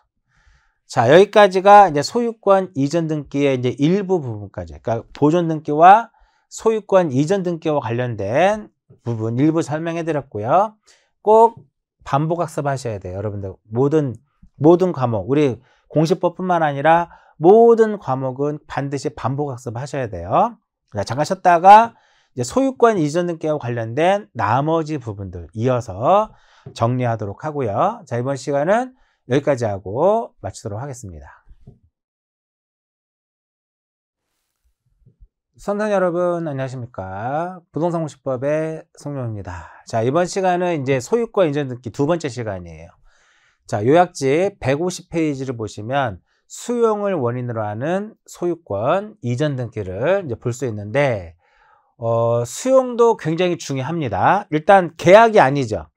Speaker 1: 자, 여기까지가 이제 소유권 이전 등기의 이제 일부 부분까지, 그러니까 보존 등기와 소유권 이전 등기와 관련된 부분 일부 설명해 드렸고요. 꼭 반복 학습하셔야 돼요. 여러분들 모든 과목, 우리 공시법뿐만 아니라 모든 과목은 반드시 반복 학습하셔야 돼요. 자, 잠깐 쉬었다가 이제 소유권 이전 등기와 관련된 나머지 부분들 이어서 정리하도록 하고요. 자, 이번 시간은 여기까지 하고 마치도록 하겠습니다. 선생 여러분 안녕하십니까? 부동산 공시법의 송룡입니다. 자, 이번 시간은 이제 소유권 이전 등기 두 번째 시간이에요. 자, 요약집 150페이지를 보시면 수용을 원인으로 하는 소유권 이전 등기를 이제 볼 수 있는데 수용도 굉장히 중요합니다. 일단 계약이 아니죠.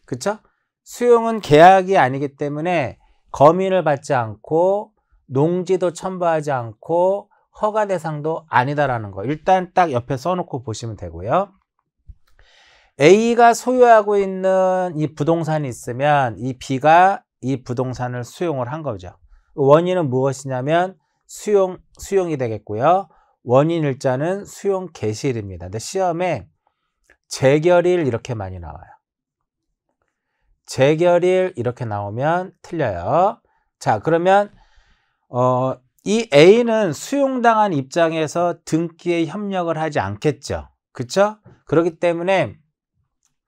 Speaker 1: 그쵸? 수용은 계약이 아니기 때문에 검인을 받지 않고 농지도 첨부하지 않고 허가 대상도 아니다라는 거 일단 딱 옆에 써놓고 보시면 되고요. A가 소유하고 있는 이 부동산이 있으면 이 B가 이 부동산을 수용을 한 거죠. 원인은 무엇이냐면 수용이 되겠고요. 원인 일자는 수용 개시일입니다. 근데 시험에 재결일 이렇게 많이 나와요. 재결일 이렇게 나오면 틀려요. 자, 그러면 이 A는 수용당한 입장에서 등기에 협력을 하지 않겠죠. 그쵸? 그렇기 때문에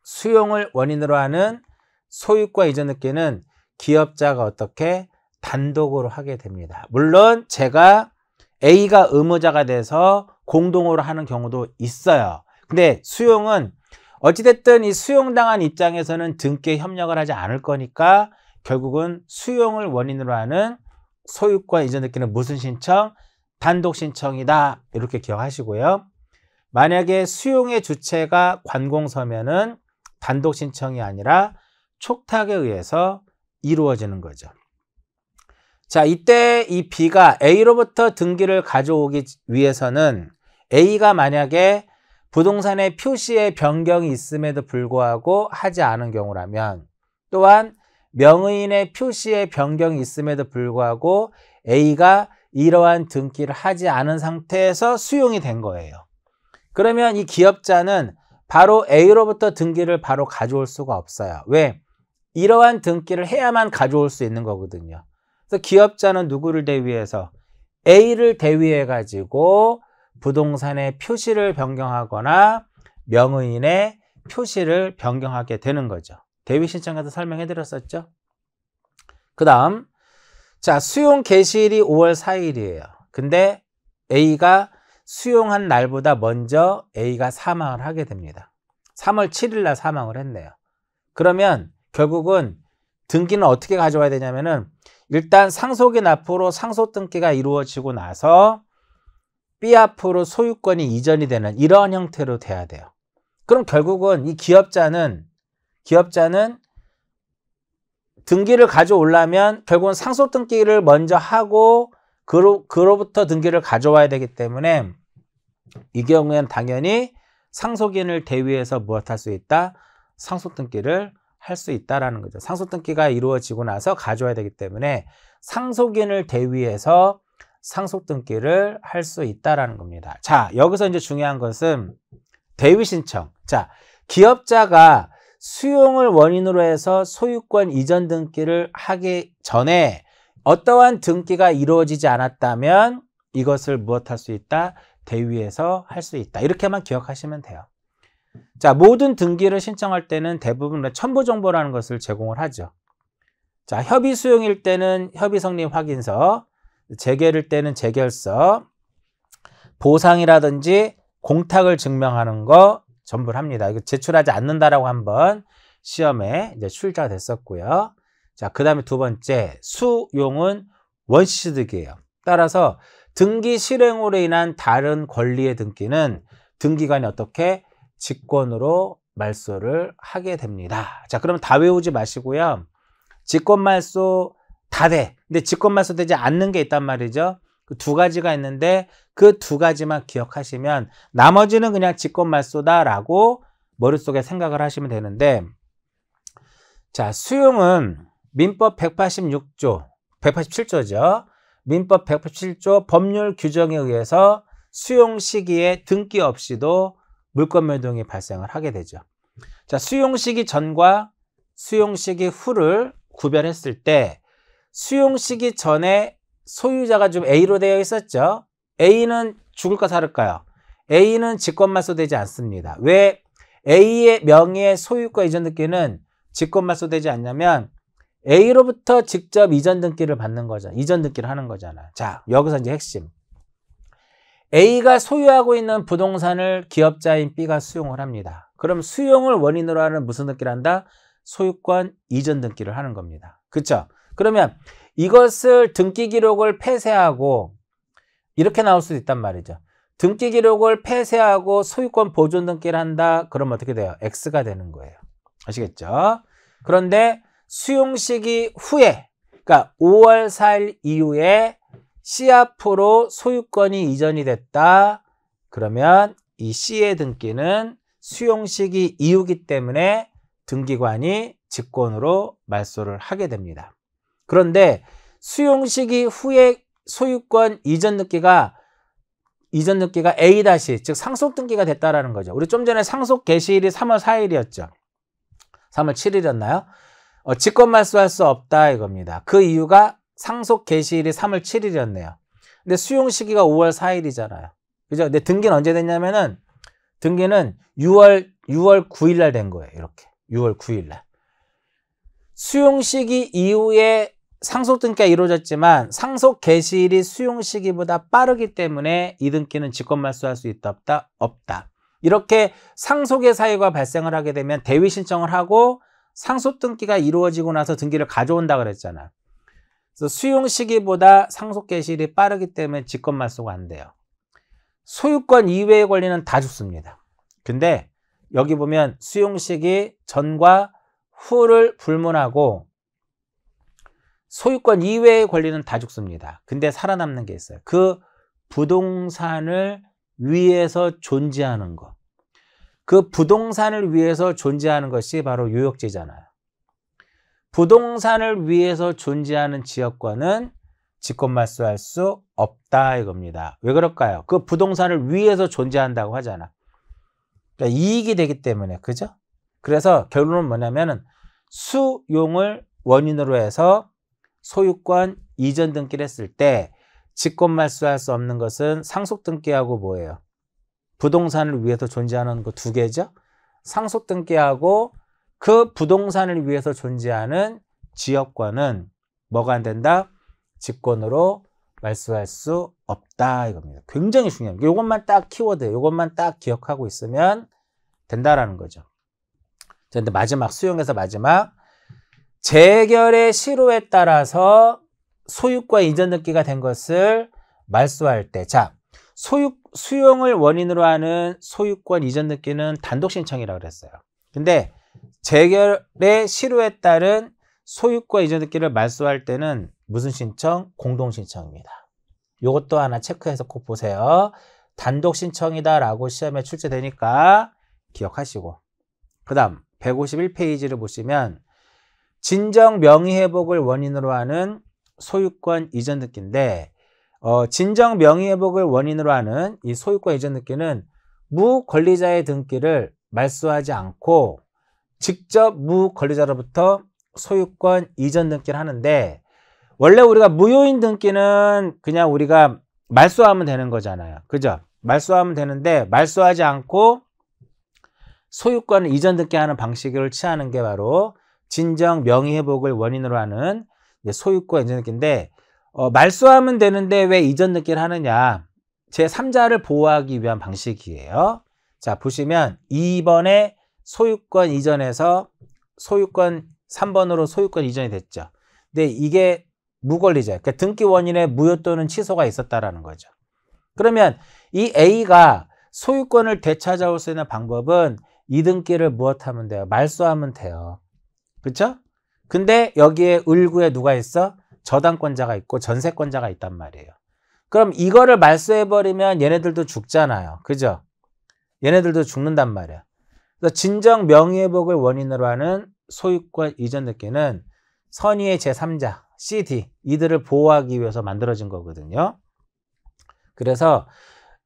Speaker 1: 수용을 원인으로 하는 소유권 이전 등기는 기업자가 어떻게 단독으로 하게 됩니다. 물론 제가 A가 의무자가 돼서 공동으로 하는 경우도 있어요. 근데 수용은 어찌됐든 이 수용당한 입장에서는 등기에 협력을 하지 않을 거니까 결국은 수용을 원인으로 하는 소유권 이전 등기는 무슨 신청? 단독 신청이다. 이렇게 기억하시고요. 만약에 수용의 주체가 관공서면은 단독 신청이 아니라 촉탁에 의해서 이루어지는 거죠. 자, 이때 이 B가 A로부터 등기를 가져오기 위해서는 A가 만약에 부동산의 표시에 변경이 있음에도 불구하고 하지 않은 경우라면, 또한 명의인의 표시에 변경이 있음에도 불구하고 A가 이러한 등기를 하지 않은 상태에서 수용이 된 거예요. 그러면 이 기업자는 바로 A로부터 등기를 바로 가져올 수가 없어요. 왜? 이러한 등기를 해야만 가져올 수 있는 거거든요. 그래서 기업자는 누구를 대위해서? A를 대위해 가지고 부동산의 표시를 변경하거나 명의인의 표시를 변경하게 되는 거죠. 대위 신청에서 설명해 드렸었죠. 그 다음, 자, 수용 개시일이 5월 4일이에요. 근데 A가 수용한 날보다 먼저 A가 사망을 하게 됩니다. 3월 7일 날 사망을 했네요. 그러면 결국은 등기는 어떻게 가져와야 되냐면은 일단 상속인 앞으로 상속 등기가 이루어지고 나서 B 앞으로 소유권이 이전이 되는 이러한 형태로 돼야 돼요. 그럼 결국은 이 기업자는 등기를 가져오려면 결국은 상속 등기를 먼저 하고 그로부터 등기를 가져와야 되기 때문에 이 경우에는 당연히 상속인을 대위해서 무엇할 수 있다? 상속 등기를 할 수 있다라는 거죠. 상속 등기가 이루어지고 나서 가져와야 되기 때문에 상속인을 대위해서 상속 등기를 할 수 있다라는 겁니다. 자, 여기서 이제 중요한 것은 대위 신청. 자, 기업자가 수용을 원인으로 해서 소유권 이전 등기를 하기 전에 어떠한 등기가 이루어지지 않았다면 이것을 무엇할 수 있다? 대위해서 할 수 있다. 이렇게만 기억하시면 돼요. 자, 모든 등기를 신청할 때는 대부분 첨부 정보라는 것을 제공을 하죠. 자, 협의 수용일 때는 협의 성립 확인서, 재결일 때는 재결서, 보상이라든지 공탁을 증명하는 거 전부를 합니다. 이거 제출하지 않는다라고 한번 시험에 이제 출제가 됐었고요. 자, 그 다음에 두 번째, 수용은 원시취득이에요. 따라서 등기 실행으로 인한 다른 권리의 등기는 등기관이 어떻게 직권으로 말소를 하게 됩니다. 자, 그러면 다 외우지 마시고요. 직권 말소 다 돼. 근데 직권 말소 되지 않는 게 있단 말이죠. 그 두 가지가 있는데 그 두 가지만 기억하시면 나머지는 그냥 직권 말소다라고 머릿속에 생각을 하시면 되는데, 자, 수용은 민법 187조죠. 민법 187조 법률 규정에 의해서 수용 시기에 등기 없이도 물권 변동이 발생을 하게 되죠. 자, 수용 시기 전과 수용 시기 후를 구별했을 때 수용 시기 전에 소유자가 좀 A로 되어 있었죠. A는 죽을까 살을까요? A는 직권말소되지 않습니다. 왜 A의 명의의 소유권 이전 등기는 직권말소되지 않냐면 A로부터 직접 이전 등기를 받는 거잖아요. 이전 등기를 하는 거잖아요. 자, 여기서 이제 핵심. A가 소유하고 있는 부동산을 기업자인 B가 수용을 합니다. 그럼 수용을 원인으로 하는 무슨 등기를 한다? 소유권 이전 등기를 하는 겁니다. 그렇죠? 그러면 이것을 등기 기록을 폐쇄하고 이렇게 나올 수도 있단 말이죠. 등기 기록을 폐쇄하고 소유권 보존 등기를 한다. 그럼 어떻게 돼요? X가 되는 거예요. 아시겠죠? 그런데 수용 시기 후에, 그러니까 5월 4일 이후에 C 앞으로 소유권이 이전이 됐다. 그러면 이 C의 등기는 수용 시기 이후기 때문에 등기관이 직권으로 말소를 하게 됩니다. 그런데 수용 시기 후에 소유권 이전 등기가 A- 즉 상속 등기가 됐다라는 거죠. 우리 좀 전에 상속 개시일이 3월 4일이었죠. 3월 7일이었나요? 직권 말소할 수 없다 이겁니다. 그 이유가 상속 개시일이 3월 7일이었네요. 근데 수용 시기가 5월 4일이잖아요. 그죠? 근데 등기는 언제 됐냐면은 등기는 6월 9일 날 된 거예요. 이렇게. 6월 9일 날. 수용 시기 이후에 상속 등기가 이루어졌지만 상속 개시일이 수용 시기보다 빠르기 때문에 이 등기는 직권 말소할 수 있다 없다? 없다. 이렇게 상속의 사유가 발생을 하게 되면 대위 신청을 하고 상속 등기가 이루어지고 나서 등기를 가져온다 그랬잖아요. 그래서 수용 시기보다 상속 개시일이 빠르기 때문에 직권 말소가 안 돼요. 소유권 이외의 권리는 다 죽습니다. 근데 여기 보면 수용 시기 전과 후를 불문하고 소유권 이외의 권리는 다 죽습니다. 근데 살아남는 게 있어요. 그 부동산을 위해서 존재하는 것. 그 부동산을 위해서 존재하는 것이 바로 유역지잖아요. 부동산을 위해서 존재하는 지역권은 직권 말소할 수 없다 이겁니다. 왜 그럴까요? 그 부동산을 위해서 존재한다고 하잖아. 그러니까 이익이 되기 때문에, 그죠? 그래서 결론은 뭐냐면은 수용을 원인으로 해서 소유권 이전 등기를 했을 때 직권 말소할 수 없는 것은 상속 등기하고 뭐예요? 부동산을 위해서 존재하는 거 두 개죠? 상속 등기하고 그 부동산을 위해서 존재하는 지역권은 뭐가 안 된다? 직권으로 말소할 수 없다 이겁니다. 굉장히 중요합니다. 이것만 딱 키워드, 이것만 딱 기억하고 있으면 된다라는 거죠. 자, 근데 마지막 수용에서 마지막 재결의 실효에 따라서 소유권 이전 등기가 된 것을 말소할 때, 자, 수용을 원인으로 하는 소유권 이전 등기는 단독 신청이라고 그랬어요. 근데 재결의 실효에 따른 소유권 이전 등기를 말소할 때는 무슨 신청? 공동 신청입니다. 이것도 하나 체크해서 꼭 보세요. 단독 신청이다라고 시험에 출제되니까 기억하시고. 그 다음 151페이지를 보시면 진정 명의회복을 원인으로 하는 소유권 이전 등기인데 진정 명의회복을 원인으로 하는 이 소유권 이전 등기는 무권리자의 등기를 말소하지 않고 직접 무권리자로부터 소유권 이전 등기를 하는데 원래 우리가 무효인 등기는 그냥 우리가 말소하면 되는 거잖아요. 그죠? 말소하면 되는데 말소하지 않고 소유권 이전 등기하는 방식을 취하는 게 바로 진정 명의회복을 원인으로 하는 소유권 이전 등기인데 말소하면 되는데 왜 이전 등기를 하느냐? 제3자를 보호하기 위한 방식이에요. 자, 보시면 2번에 소유권 이전에서 소유권 3번으로 소유권 이전이 됐죠. 근데 이게 무권리자, 그러니까 등기 원인에 무효 또는 취소가 있었다라는 거죠. 그러면 이 A가 소유권을 되찾아올 수 있는 방법은 이 등기를 무엇하면 돼요? 말소하면 돼요. 그렇죠? 근데 여기에 을구에 누가 있어? 저당권자가 있고 전세권자가 있단 말이에요. 그럼 이거를 말소해버리면 얘네들도 죽잖아요. 그죠? 얘네들도 죽는단 말이에요. 그래서 진정 명의회복을 원인으로 하는 소유권 이전 등기는 선의의 제3자, CD, 이들을 보호하기 위해서 만들어진 거거든요. 그래서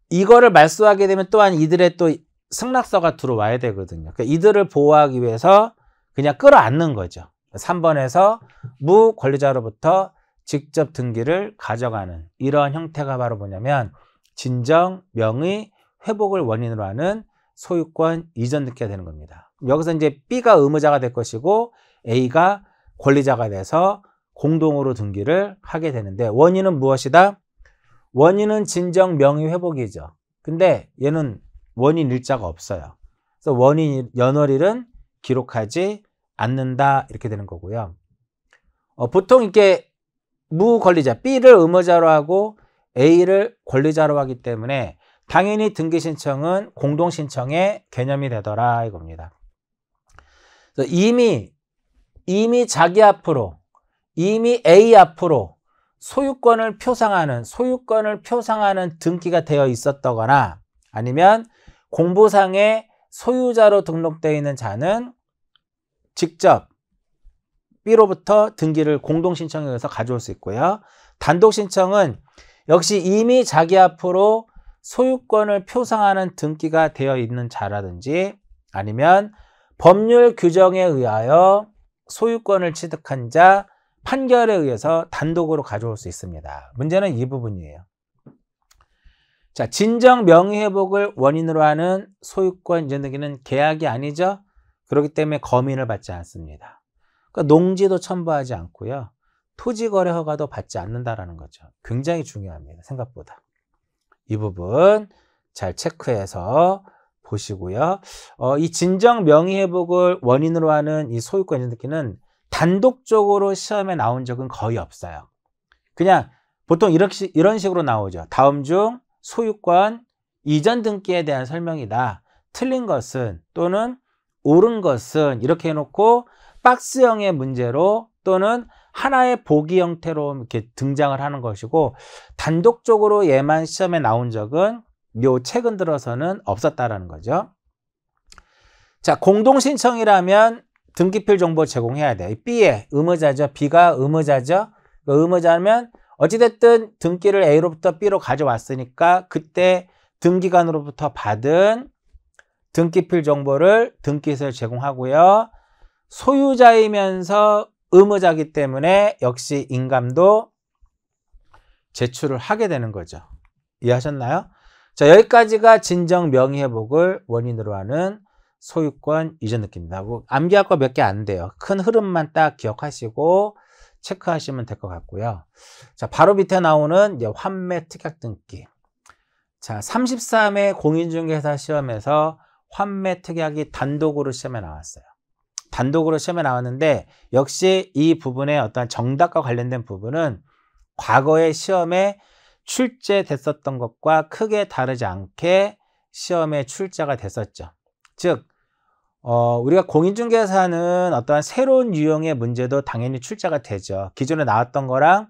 Speaker 1: 이거를 말소하게 되면 또한 이들의 또 승낙서가 들어와야 되거든요. 그러니까 이들을 보호하기 위해서 그냥 끌어안는 거죠. 3번에서 무권리자로부터 직접 등기를 가져가는 이러한 형태가 바로 뭐냐면 진정 명의 회복을 원인으로 하는 소유권 이전 등기가 되는 겁니다. 여기서 이제 B가 의무자가 될 것이고 A가 권리자가 돼서 공동으로 등기를 하게 되는데 원인은 무엇이다? 원인은 진정 명의 회복이죠. 근데 얘는 원인 일자가 없어요. 그래서 원인 연월일은 기록하지 않는다 이렇게 되는 거고요. 보통 이렇게 무권리자 B를 의무자로 하고 A를 권리자로 하기 때문에 당연히 등기 신청은 공동 신청의 개념이 되더라 이겁니다. 그래서 이미 자기 앞으로 이미 A 앞으로 소유권을 표상하는 등기가 되어 있었다거나 아니면 공보상에 소유자로 등록되어 있는 자는 직접 B로부터 등기를 공동신청에 의해서 가져올 수 있고요. 단독신청은 역시 이미 자기 앞으로 소유권을 표상하는 등기가 되어 있는 자라든지 아니면 법률 규정에 의하여 소유권을 취득한 자 판결에 의해서 단독으로 가져올 수 있습니다. 문제는 이 부분이에요. 자, 진정 명의회복을 원인으로 하는 소유권 이전 등기는 계약이 아니죠. 그렇기 때문에 검인을 받지 않습니다. 그러니까 농지도 첨부하지 않고요. 토지거래 허가도 받지 않는다라는 거죠. 굉장히 중요합니다. 생각보다. 이 부분 잘 체크해서 보시고요. 이 진정 명의회복을 원인으로 하는 이 소유권 이전 등기는 단독적으로 시험에 나온 적은 거의 없어요. 그냥 보통 이런 식으로 나오죠. 다음 중 소유권 이전 등기에 대한 설명이다. 틀린 것은 또는 옳은 것은 이렇게 해놓고 박스형의 문제로 또는 하나의 보기 형태로 이렇게 등장을 하는 것이고 단독적으로 얘만 시험에 나온 적은 요 최근 들어서는 없었다라는 거죠. 자, 공동신청이라면 등기필 정보 제공해야 돼요. B의 의무자죠. B가 의무자죠. 의무자면 어찌됐든 등기를 A로부터 B로 가져왔으니까 그때 등기관으로부터 받은 등기필 정보를 등기소에 제공하고요. 소유자이면서 의무자이기 때문에 역시 인감도 제출을 하게 되는 거죠. 이해하셨나요? 자, 여기까지가 진정 명의회복을 원인으로 하는 소유권 이전 등기입니다. 암기할 거 몇 개 안 돼요. 큰 흐름만 딱 기억하시고 체크하시면 될 것 같고요. 자, 바로 밑에 나오는 이제 환매 특약 등기. 자, 33회 공인중개사 시험에서 환매 특약이 단독으로 시험에 나왔어요. 단독으로 시험에 나왔는데 역시 이 부분의 어떤 정답과 관련된 부분은 과거의 시험에 출제됐었던 것과 크게 다르지 않게 시험에 출제가 됐었죠. 즉 우리가 공인중개사는 어떠한 새로운 유형의 문제도 당연히 출제가 되죠. 기존에 나왔던 거랑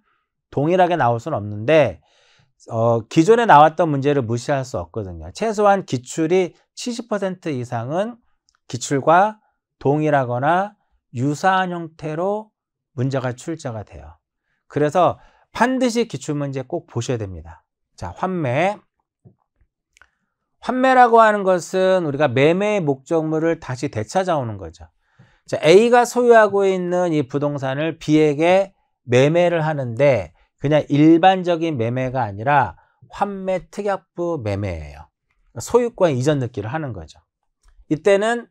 Speaker 1: 동일하게 나올 수는 없는데 기존에 나왔던 문제를 무시할 수 없거든요. 최소한 기출이 70% 이상은 기출과 동일하거나 유사한 형태로 문제가 출제가 돼요. 그래서 반드시 기출문제 꼭 보셔야 됩니다. 자, 환매라고 하는 것은 우리가 매매의 목적물을 다시 되찾아오는 거죠. 자, A가 소유하고 있는 이 부동산을 B에게 매매를 하는데 그냥 일반적인 매매가 아니라 환매 특약부 매매예요. 소유권 이전 등기를 하는 거죠. 이때는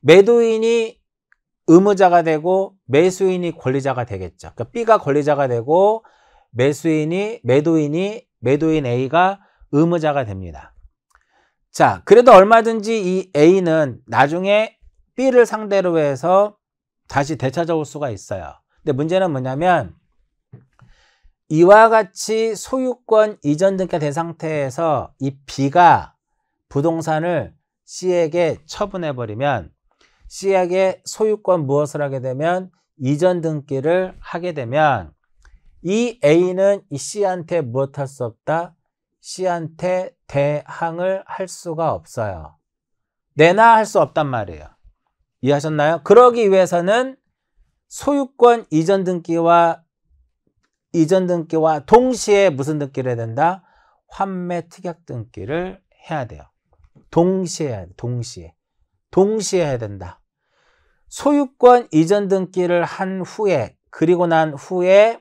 Speaker 1: 매도인이 의무자가 되고 매수인이 권리자가 되겠죠. 그러니까 B가 권리자가 되고 매도인 A가 의무자가 됩니다. 자, 그래도 얼마든지 이 A는 나중에 B를 상대로 해서 다시 되찾아올 수가 있어요. 근데 문제는 뭐냐면 이와 같이 소유권 이전 등기가 된 상태에서 이 B가 부동산을 C에게 처분해버리면 C에게 소유권 무엇을 하게 되면 이전 등기를 하게 되면 이 A는 이 C한테 무엇할 수 없다? C한테 대항을 할 수가 없어요. 내나 할 수 없단 말이에요. 이해하셨나요? 그러기 위해서는 소유권 이전 등기와 동시에 무슨 등기를 해야 된다? 환매 특약 등기를 해야 돼요. 동시에 해야 돼. 동시에 해야 된다. 소유권 이전 등기를 한 후에 그리고 난 후에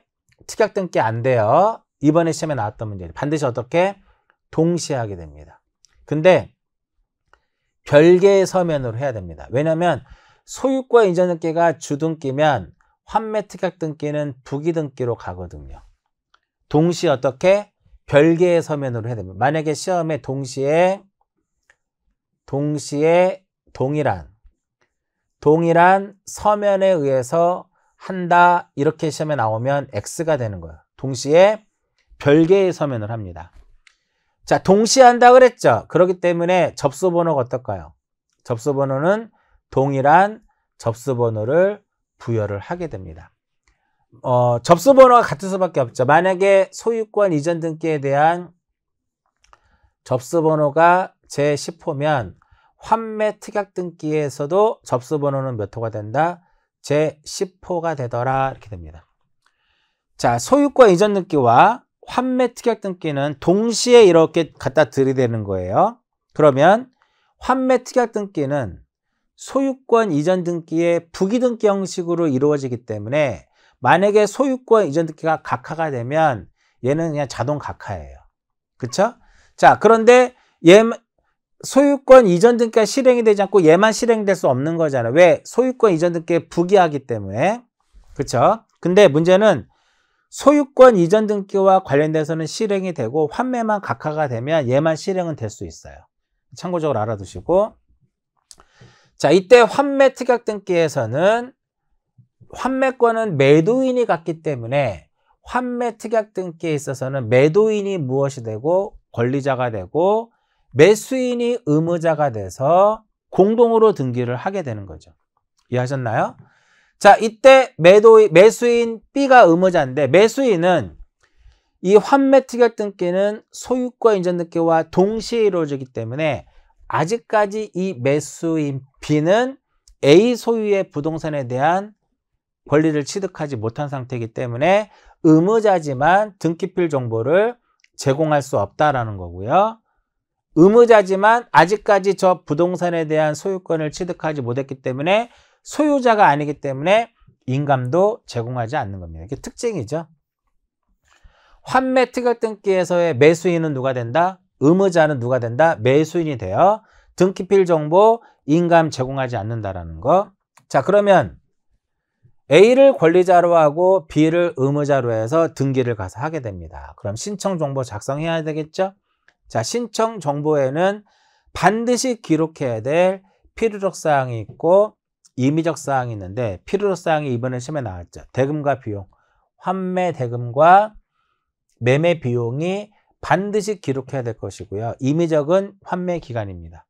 Speaker 1: 특약 등기 안 돼요. 이번에 시험에 나왔던 문제. 반드시 어떻게? 동시에 하게 됩니다. 근데 별개의 서면으로 해야 됩니다. 왜냐하면 소유권 이전 등기가 주등기면 환매 특약 등기는 부기 등기로 가거든요. 동시에 어떻게? 별개의 서면으로 해야 됩니다. 만약에 시험에 동시에 동일한 서면에 의해서 한다 이렇게 시험에 나오면 X가 되는 거예요. 동시에 별개의 서면을 합니다. 자, 동시에 한다 그랬죠. 그렇기 때문에 접수번호가 어떨까요? 접수번호는 동일한 접수번호를 부여를 하게 됩니다. 접수번호가 같을 수밖에 없죠. 만약에 소유권 이전 등기에 대한 접수번호가 제10호면 환매 특약 등기에서도 접수번호는 몇 호가 된다? 제10호가 되더라 이렇게 됩니다. 자, 소유권 이전 등기와 환매 특약 등기는 동시에 이렇게 갖다 들이대는 거예요. 그러면 환매 특약 등기는 소유권 이전 등기의 부기 등기 형식으로 이루어지기 때문에 만약에 소유권 이전 등기가 각하가 되면 얘는 그냥 자동 각하예요. 그쵸? 자, 그런데 소유권 이전 등기가 실행이 되지 않고 얘만 실행될 수 없는 거잖아요. 왜? 소유권 이전 등기에 부기하기 때문에. 그쵸? 근데 문제는 소유권 이전 등기와 관련돼서는 실행이 되고 환매만 각하가 되면 얘만 실행은 될 수 있어요. 참고적으로 알아두시고. 자, 이때 환매 특약 등기에서는 환매권은 매도인이 갖기 때문에 환매 특약 등기에 있어서는 매도인이 무엇이 되고 권리자가 되고 매수인이 의무자가 돼서 공동으로 등기를 하게 되는 거죠. 이해하셨나요? 자, 이때 매수인 B가 의무자인데 매수인은 이 환매 특약 등기는 소유권 이전 등기와 동시에 이루어지기 때문에 아직까지 이 매수인 B는 A 소유의 부동산에 대한 권리를 취득하지 못한 상태이기 때문에 의무자지만 등기필 정보를 제공할 수 없다라는 거고요. 의무자지만 아직까지 저 부동산에 대한 소유권을 취득하지 못했기 때문에 소유자가 아니기 때문에 인감도 제공하지 않는 겁니다. 이게 특징이죠. 환매 특약 등기에서의 매수인은 누가 된다? 의무자는 누가 된다? 매수인이 되어 등기필 정보, 인감 제공하지 않는다라는 거. 자, 그러면 A를 권리자로 하고 B를 의무자로 해서 등기를 가서 하게 됩니다. 그럼 신청 정보 작성해야 되겠죠? 자, 신청 정보에는 반드시 기록해야 될 필요적 사항이 있고 임의적 사항이 있는데 필요적 사항이 이번에 시험에 나왔죠. 대금과 비용, 환매 대금과 매매 비용이 반드시 기록해야 될 것이고요. 임의적은 환매 기간입니다.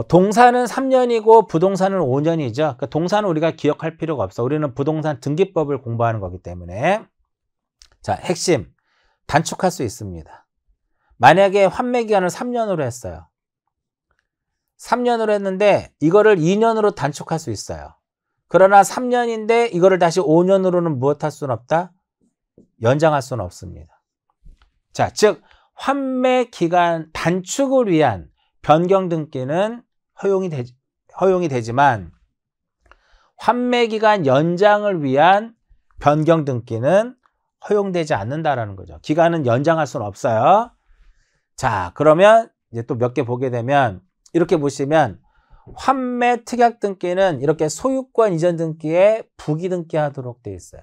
Speaker 1: 동사는 3년이고 부동산은 5년이죠. 그러니까 동사는 우리가 기억할 필요가 없어. 우리는 부동산 등기법을 공부하는 거기 때문에. 자, 핵심. 단축할 수 있습니다. 만약에 환매 기간을 3년으로 했어요. 3년으로 했는데 이거를 2년으로 단축할 수 있어요. 그러나 3년인데 이거를 다시 5년으로는 무엇 할 수는 없다? 연장할 수는 없습니다. 자, 즉 환매 기간 단축을 위한 변경 등기는 허용이 되지만 환매 기간 연장을 위한 변경 등기는 허용되지 않는다라는 거죠. 기간은 연장할 수는 없어요. 자, 그러면 이제 또 몇 개 보게 되면 이렇게 보시면 환매 특약 등기는 이렇게 소유권 이전 등기에 부기 등기하도록 되어 있어요.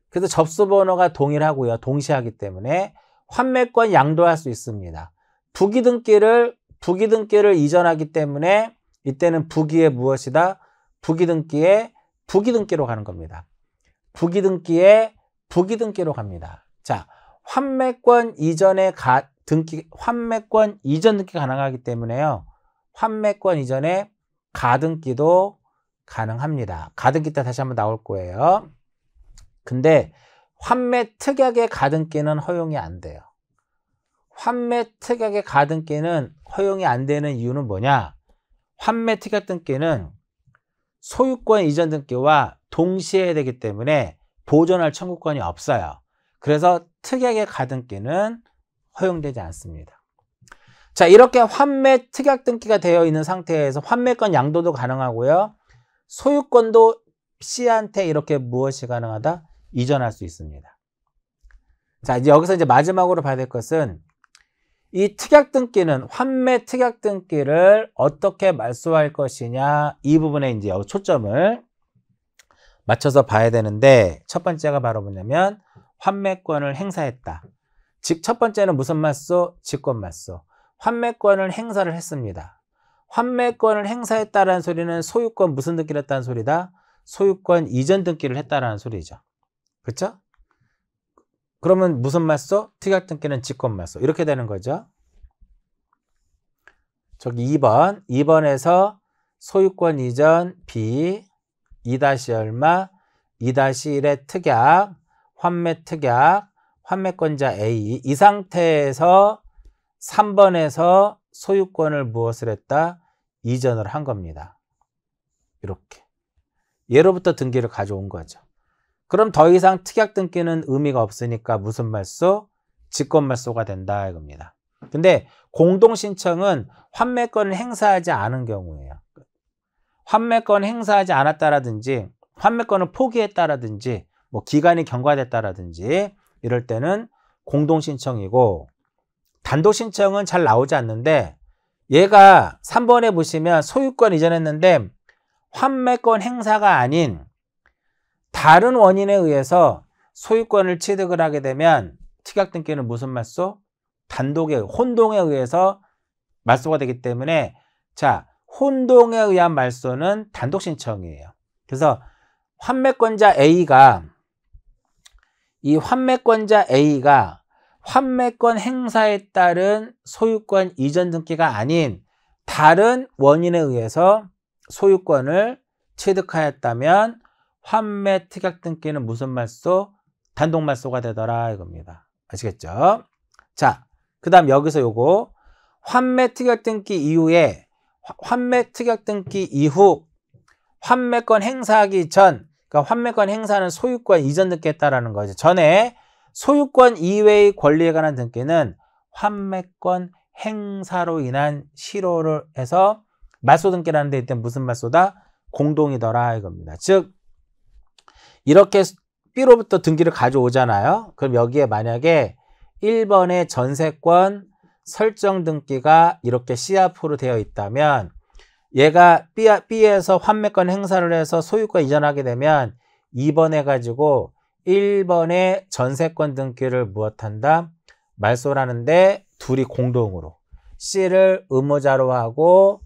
Speaker 1: 그래서 접수번호가 동일하고요. 동시에 하기 때문에 환매권 양도할 수 있습니다. 부기 등기를 이전하기 때문에 이때는 부기의 무엇이다? 부기 등기로 가는 겁니다. 부기 등기로 갑니다. 자, 환매권 이전 등기가 가능하기 때문에요. 환매권 이전에 가등기도 가능합니다. 가등기 때 다시 한번 나올 거예요. 근데 환매 특약의 가등기는 허용이 안 돼요. 환매 특약의 가등기는 허용이 안 되는 이유는 뭐냐? 환매 특약 등기는 소유권 이전 등기와 동시에 해야 되기 때문에 보존할 청구권이 없어요. 그래서 특약의 가등기는 허용되지 않습니다. 자, 이렇게 환매 특약 등기가 되어 있는 상태에서 환매권 양도도 가능하고요. 소유권도 C한테 이렇게 무엇이 가능하다? 이전할 수 있습니다. 자, 이제 여기서 이제 마지막으로 봐야 될 것은 이 특약등기는 환매 특약등기를 어떻게 말소할 것이냐, 이 부분에 이제 초점을 맞춰서 봐야 되는데, 첫 번째가 바로 뭐냐면 환매권을 행사했다. 즉 첫 번째는 무슨 말소? 직권말소. 환매권을 행사를 했습니다. 환매권을 행사했다라는 소리는 소유권 무슨 등기를 했다는 소리다? 소유권 이전 등기를 했다라는 소리죠. 그렇죠? 그러면 무슨 말소? 특약등기는 직권말소. 이렇게 되는 거죠. 저기 2번에서 소유권 이전 B 2- 얼마 2-1의 특약, 환매 특약, 환매권자 A. 이 상태에서 3번에서 소유권을 무엇을 했다? 이전을 한 겁니다. 이렇게. 예로부터 등기를 가져온 거죠. 그럼 더 이상 특약 등기는 의미가 없으니까 무슨 말소? 직권말소가 된다 이겁니다. 근데 공동신청은 환매권을 행사하지 않은 경우예요. 환매권 행사하지 않았다라든지 환매권을 포기했다라든지 뭐 기간이 경과됐다라든지 이럴 때는 공동신청이고, 단독신청은 잘 나오지 않는데 얘가 3번에 보시면 소유권 이전했는데 환매권 행사가 아닌 다른 원인에 의해서 소유권을 취득을 하게 되면 특약등기는 무슨 말소? 단독의 혼동에 의해서 말소가 되기 때문에, 자, 혼동에 의한 말소는 단독신청이에요. 그래서 환매권자 A가 환매권 행사에 따른 소유권 이전 등기가 아닌 다른 원인에 의해서 소유권을 취득하였다면 환매 특약 등기는 무슨 말소? 단독 말소가 되더라 이겁니다. 아시겠죠? 자, 그 다음 여기서 요거 환매 특약 등기 이후에 환매 특약 등기 이후 환매권 행사하기 전, 그러니까 환매권 행사는 소유권 이전 등기했다라는 거죠. 전에 소유권 이외의 권리에 관한 등기는 환매권 행사로 인한 실효를 해서 말소 등기라는 데 있을 때 무슨 말소다? 공동이더라 이겁니다. 즉 이렇게 B로부터 등기를 가져오잖아요. 그럼 여기에 만약에 1번의 전세권 설정 등기가 이렇게 C 앞으로 되어 있다면 얘가 B에서 환매권 행사를 해서 소유권 이전하게 되면 2번 해가지고 1번의 전세권 등기를 무엇한다? 말소라는데 둘이 공동으로 C를 의무자로 하고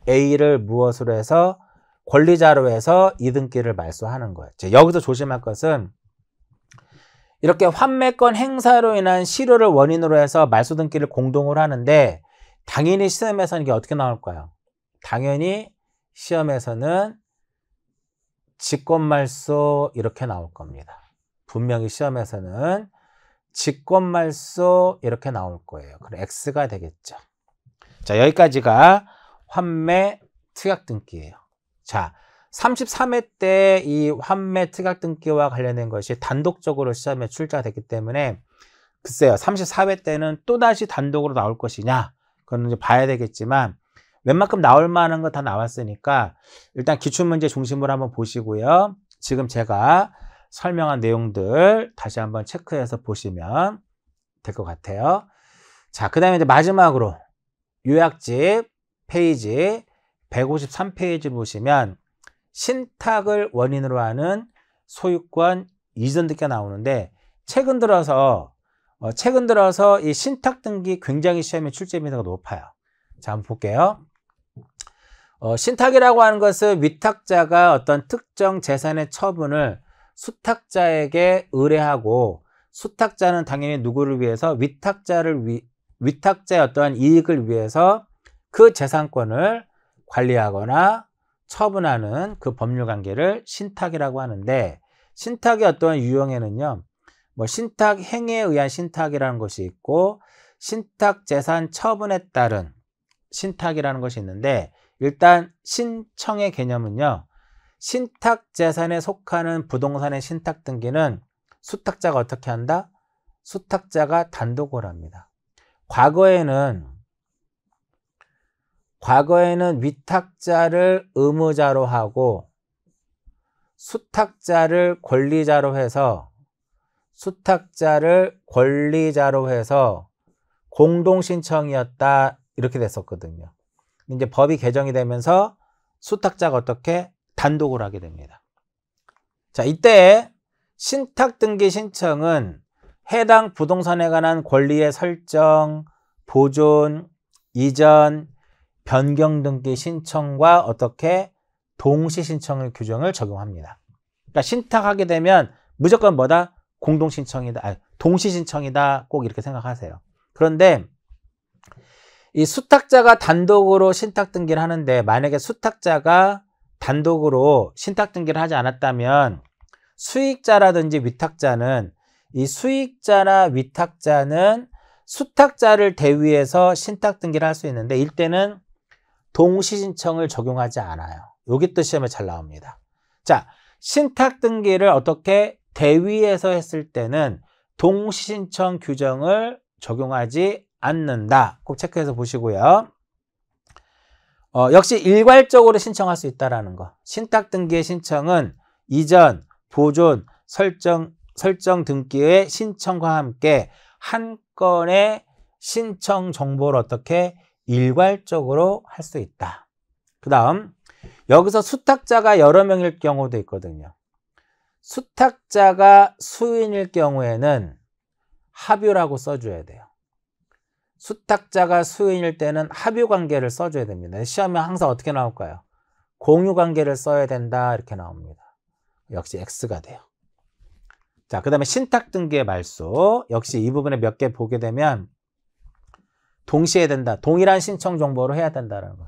Speaker 1: A를 무엇으로 해서 권리자로 해서 이 등기를 말소하는 거예요. 여기서 조심할 것은 이렇게 환매권 행사로 인한 실효를 원인으로 해서 말소 등기를 공동으로 하는데 당연히 시험에서는 이게 어떻게 나올까요? 당연히 시험에서는 직권말소 이렇게 나올 겁니다. 분명히 시험에서는 직권말소 이렇게 나올 거예요. 그럼 X가 되겠죠. 자, 여기까지가 환매 특약등기예요. 자, 33회 때 이 환매 특약등기와 관련된 것이 단독적으로 시험에 출제됐기 때문에 글쎄요, 34회 때는 또다시 단독으로 나올 것이냐, 그건 이제 봐야 되겠지만 웬만큼 나올 만한 거 다 나왔으니까 일단 기출문제 중심으로 한번 보시고요. 지금 제가 설명한 내용들 다시 한번 체크해서 보시면 될 것 같아요. 자, 그 다음에 이제 마지막으로 요약집 페이지 153페이지 보시면 신탁을 원인으로 하는 소유권 이전 등기가 나오는데 최근 들어서 이 신탁 등기 굉장히 시험에 출제 빈도가 높아요. 자, 한번 볼게요. 신탁이라고 하는 것은 위탁자가 어떤 특정 재산의 처분을 수탁자에게 의뢰하고 수탁자는 당연히 누구를 위해서 위탁자의 어떠한 이익을 위해서 그 재산권을 관리하거나 처분하는 그 법률 관계를 신탁이라고 하는데, 신탁의 어떠한 유형에는요, 뭐 신탁 행위에 의한 신탁이라는 것이 있고 신탁 재산 처분에 따른 신탁이라는 것이 있는데, 일단 신청의 개념은요, 신탁 재산에 속하는 부동산의 신탁 등기는 수탁자가 어떻게 한다? 수탁자가 단독으로 합니다. 과거에는 위탁자를 의무자로 하고 수탁자를 권리자로 해서 공동신청이었다 이렇게 됐었거든요. 이제 법이 개정이 되면서 수탁자가 어떻게 단독으로 하게 됩니다. 자, 이때 신탁등기 신청은 해당 부동산에 관한 권리의 설정, 보존, 이전, 변경 등기 신청과 어떻게 동시 신청을 규정을 적용합니다. 그러니까 신탁하게 되면 무조건 뭐다? 공동신청이다. 동시 신청이다. 꼭 이렇게 생각하세요. 그런데 이 수탁자가 단독으로 신탁등기를 하는데 만약에 수탁자가 단독으로 신탁등기를 하지 않았다면 수익자라든지 위탁자는 이 수익자나 위탁자는 수탁자를 대위해서 신탁등기를 할 수 있는데 이때는 동시신청을 적용하지 않아요. 여기 또 시험에 잘 나옵니다. 자, 신탁등기를 어떻게 대위해서 했을 때는 동시신청 규정을 적용하지 않는다. 꼭 체크해서 보시고요. 역시 일괄적으로 신청할 수 있다는 거. 신탁등기의 신청은 이전, 보존, 설정 등기의 신청과 함께 한 건의 신청 정보를 어떻게 일괄적으로 할 수 있다. 그 다음 여기서 수탁자가 여러 명일 경우도 있거든요. 수탁자가 수인일 경우에는 합유라고 써줘야 돼요. 수탁자가 수인일 때는 합유관계를 써줘야 됩니다. 시험에 항상 어떻게 나올까요? 공유관계를 써야 된다 이렇게 나옵니다. 역시 X가 돼요. 자, 그 다음에 신탁등기의 말소. 역시 이 부분에 몇 개 보게 되면 동시에 된다. 동일한 신청 정보로 해야 된다는 거.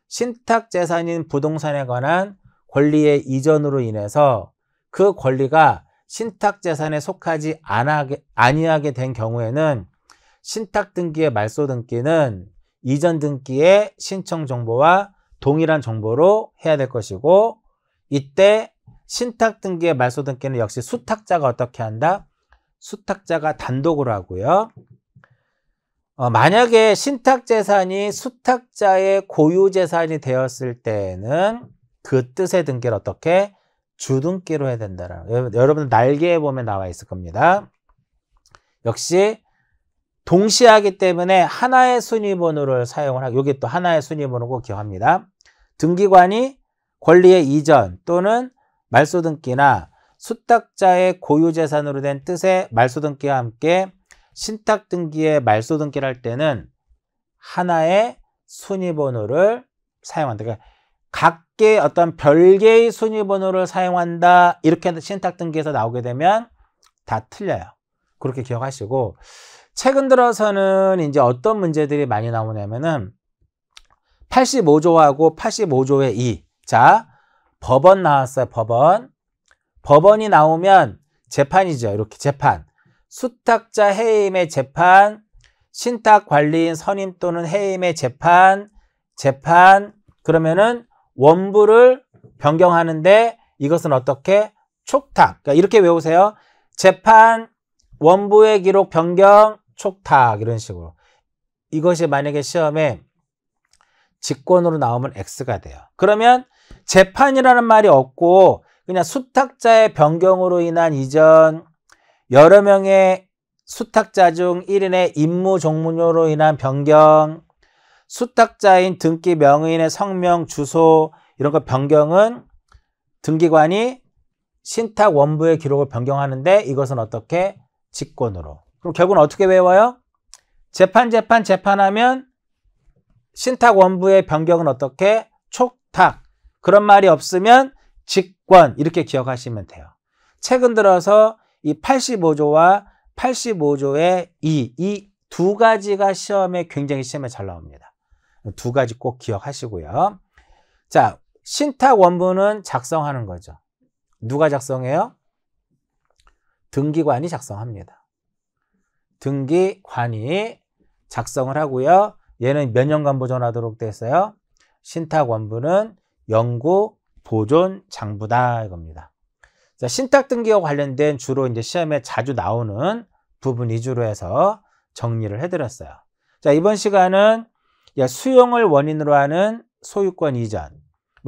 Speaker 1: 신탁재산인 부동산에 관한 권리의 이전으로 인해서 그 권리가 신탁재산에 속하지 아니하게 된 경우에는 신탁등기의 말소등기는 이전 등기의 신청 정보와 동일한 정보로 해야 될 것이고 이때 신탁등기의 말소등기는 역시 수탁자가 어떻게 한다? 수탁자가 단독으로 하고요. 만약에 신탁재산이 수탁자의 고유재산이 되었을 때는 그 뜻의 등기를 어떻게? 주등기로 해야 된다라는 여러분 날개에 보면 나와 있을 겁니다. 역시 동시에 하기 때문에 하나의 순위번호를 사용을 하고 여기 또 하나의 순위번호고 기억합니다. 등기관이 권리의 이전 또는 말소등기나 수탁자의 고유재산으로 된 뜻의 말소등기와 함께 신탁등기의 말소등기를 할 때는 하나의 순위번호를 사용한다. 그러니까 각계 어떤 별개의 순위번호를 사용한다. 이렇게 신탁등기에서 나오게 되면 다 틀려요. 그렇게 기억하시고 최근 들어서는 이제 어떤 문제들이 많이 나오냐면은 85조하고 85조의 2. 자, 법원 나왔어요. 법원이 나오면 재판이죠. 이렇게 재판. 수탁자 해임의 재판, 신탁관리인 선임 또는 해임의 재판. 그러면은 원부를 변경하는데 이것은 어떻게? 촉탁. 그러니까 이렇게 외우세요. 재판, 원부의 기록 변경, 촉탁. 이런 식으로. 이것이 만약에 시험에 직권으로 나오면 X가 돼요. 그러면 재판이라는 말이 없고 그냥 수탁자의 변경으로 인한 이전, 여러 명의 수탁자 중 1인의 임무 종료로 인한 변경, 수탁자인 등기 명의인의 성명, 주소 이런 거 변경은 등기관이 신탁 원부의 기록을 변경하는데 이것은 어떻게? 직권으로. 그럼 결국은 어떻게 외워요? 재판하면 신탁 원부의 변경은 어떻게? 촉탁. 그런 말이 없으면 직권 이렇게 기억하시면 돼요. 최근 들어서 이 85조와 85조의 이 두 가지가 시험에 굉장히 잘 나옵니다. 두 가지 꼭 기억하시고요. 자, 신탁 원부는 작성하는 거죠. 누가 작성해요? 등기관이 작성합니다. 등기관이 작성을 하고요. 얘는 몇 년간 보존하도록 돼 있어요? 신탁 원부는 영구 보존 장부다 이겁니다. 자, 신탁 등기와 관련된 주로 이제 시험에 자주 나오는 부분 위주로 해서 정리를 해드렸어요. 자, 이번 시간은 수용을 원인으로 하는 소유권 이전,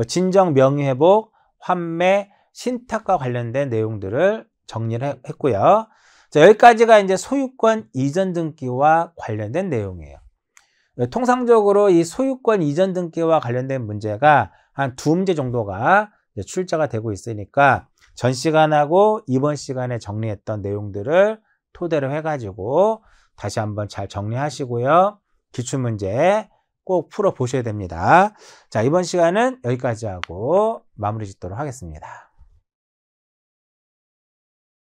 Speaker 1: 진정 명의회복, 환매, 신탁과 관련된 내용들을 정리를 했고요. 자, 여기까지가 이제 소유권 이전 등기와 관련된 내용이에요. 통상적으로 이 소유권 이전 등기와 관련된 문제가 한 2문제 정도가 출제가 되고 있으니까 전 시간하고 이번 시간에 정리했던 내용들을 토대로 해가지고 다시 한번 잘 정리하시고요. 기출문제 꼭 풀어보셔야 됩니다. 자, 이번 시간은 여기까지 하고 마무리 짓도록 하겠습니다.